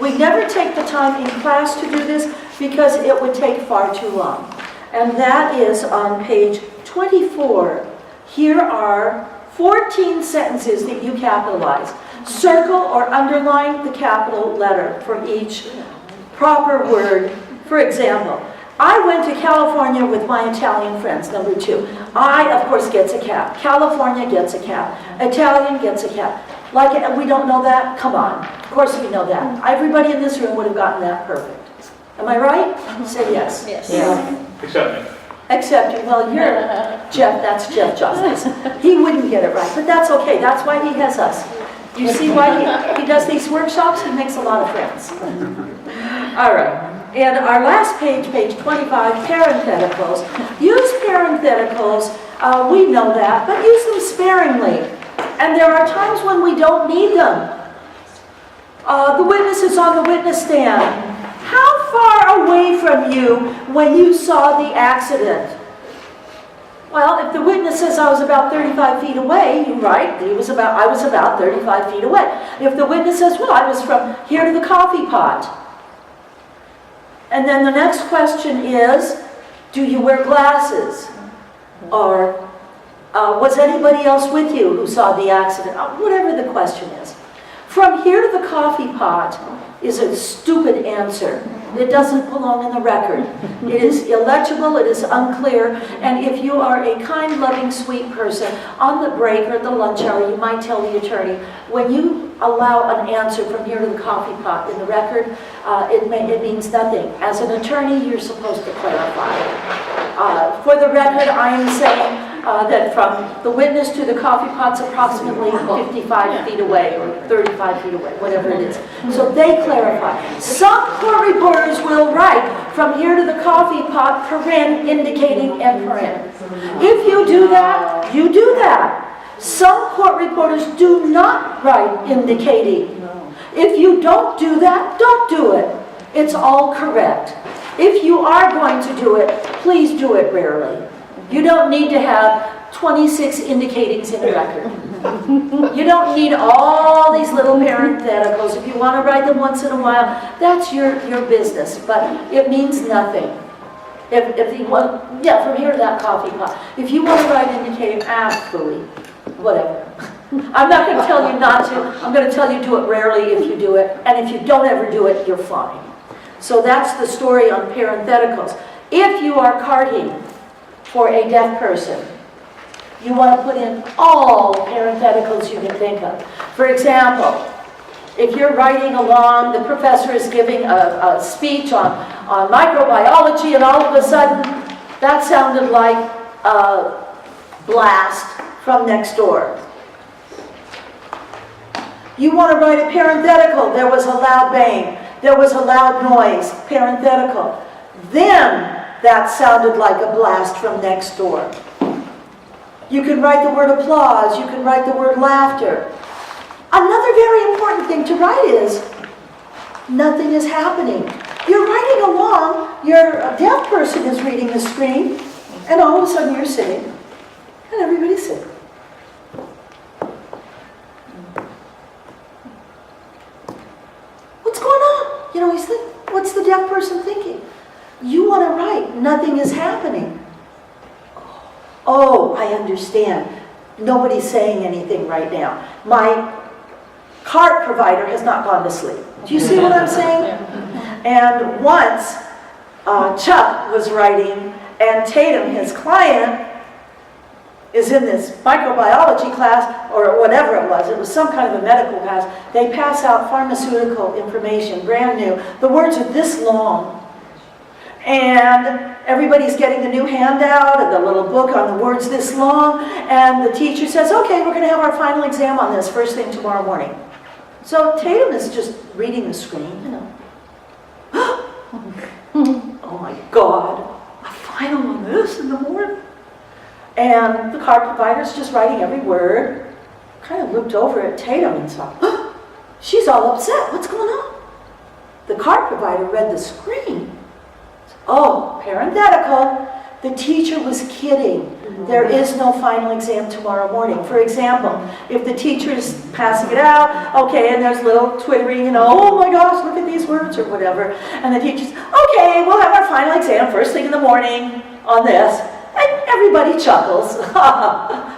Speaker 2: We never take the time in class to do this because it would take far too long. And that is on page 24. Here are 14 sentences that you capitalize. Circle or underline the capital letter for each proper word. For example, I went to California with my Italian friends, number 2. I, of course, gets a cap. California gets a cap. Italian gets a cap. Like, we don't know that? Come on. Of course we know that. Everybody in this room would have gotten that perfect. Am I right? Say yes.
Speaker 8: Yes.
Speaker 2: Yeah.
Speaker 1: Except me.
Speaker 2: Except you. Well, you're Jeff. That's Jeff Justice. He wouldn't get it right, but that's okay. That's why he has us. You see why he does these workshops? He makes a lot of friends. All right. And our last page, page 25, parentheticals. Use parentheticals. We know that, but use them sparingly. And there are times when we don't need them. The witness is on the witness stand. How far away from you when you saw the accident? Well, if the witness says I was about 35 feet away, you're right, I was about 35 feet away. If the witness says, well, I was from here to the coffee pot. And then the next question is, do you wear glasses? Or was anybody else with you who saw the accident? Whatever the question is. From here to the coffee pot is a stupid answer. It doesn't belong in the record. It is illegible, it is unclear, and if you are a kind, loving, sweet person, on the break or at the lunch hour, you might tell the attorney, when you allow an answer from here to the coffee pot in the record, it means nothing. As an attorney, you're supposed to clarify. For the record, I am saying that from the witness to the coffee pot's approximately 55 feet away or 35 feet away, whatever it is. So they clarify. Some court reporters will write from here to the coffee pot, paren, indicating, and paren. If you do that, you do that. Some court reporters do not write indicating. If you don't do that, don't do it. It's all correct. If you are going to do it, please do it rarely. You don't need to have 26 indicatings in a record. You don't need all these little parentheticals. If you want to write them once in a while, that's your business, but it means nothing. If you want, from here to that coffee pot. If you want to write indicating, phooey, whatever. I'm not going to tell you not to. I'm going to tell you do it rarely if you do it, and if you don't ever do it, you're fine. So that's the story on parentheticals. If you are carting for a deaf person, you want to put in all parentheticals you can think of. For example, if you're writing along, the professor is giving a speech on microbiology, and all of a sudden, that sounded like a blast from next door. You want to write a parenthetical. There was a loud bang. There was a loud noise. Parenthetical. Then that sounded like a blast from next door. You can write the word applause. You can write the word laughter. Another very important thing to write is nothing is happening. You're writing along. A deaf person is reading the screen, and all of a sudden you're sitting, and everybody's sitting. What's going on? You know, what's the deaf person thinking? You want to write, nothing is happening. Oh, I understand. Nobody's saying anything right now. My cart provider has not gone to sleep. Do you see what I'm saying? And once Chuck was writing, and Tatum, his client, is in this microbiology class, or whatever it was some kind of a medical class. They pass out pharmaceutical information, brand new. The words are this long. And everybody's getting the new handout and the little book on the words this long. And the teacher says, okay, we're going to have our final exam on this first thing tomorrow morning. So Tatum is just reading the screen, you know. Oh my God, a final on this in the morning? And the card provider's just writing every word. Kind of looked over at Tatum and saw, she's all upset. What's going on? The card provider read the screen. Oh, parenthetical. The teacher was kidding. There is no final exam tomorrow morning. For example, if the teacher is passing it out, okay, and there's little twittering, you know, oh my gosh, look at these words or whatever. And the teacher's, okay, we'll have our final exam first thing in the morning on this. And everybody chuckles.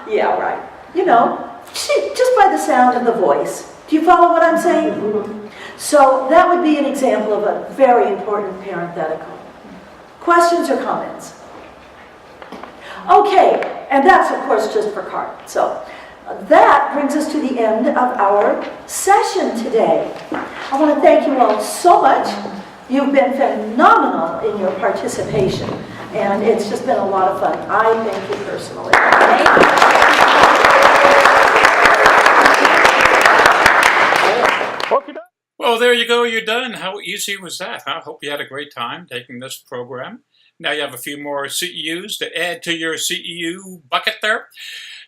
Speaker 2: Yeah, right. You know, just by the sound of the voice. Do you follow what I'm saying? So that would be an example of a very important parenthetical. Questions or comments? Okay, and that's of course just for card. So that brings us to the end of our session today. I want to thank you all so much. You've been phenomenal in your participation, and it's just been a lot of fun. I thank you personally.
Speaker 1: Well, there you go. You're done. How easy was that? I hope you had a great time taking this program. Now you have a few more CEUs to add to your CEU bucket there.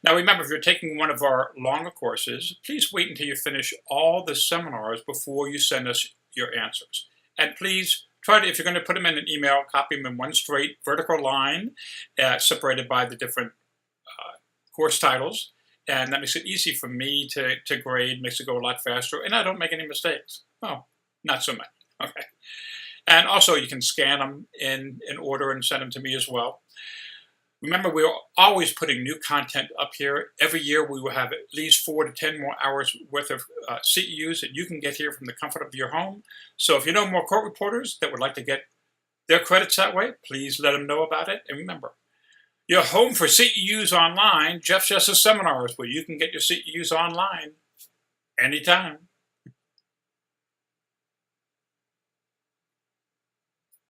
Speaker 1: Now remember, if you're taking one of our longer courses, please wait until you finish all the seminars before you send us your answers. And please try to, if you're going to put them in an email, copy them in one straight vertical line, separated by the different course titles. And that makes it easy for me to grade, makes it go a lot faster, and I don't make any mistakes. Well, not so much. Okay. And also, you can scan them in order and send them to me as well. Remember, we are always putting new content up here. Every year we will have at least 4 to 10 more hours worth of CEUs that you can get here from the comfort of your home. So if you know more court reporters that would like to get their credits that way, please let them know about it. And remember, your home for CEUs online, Jeff Justice Seminars, where you can get your CEUs online anytime.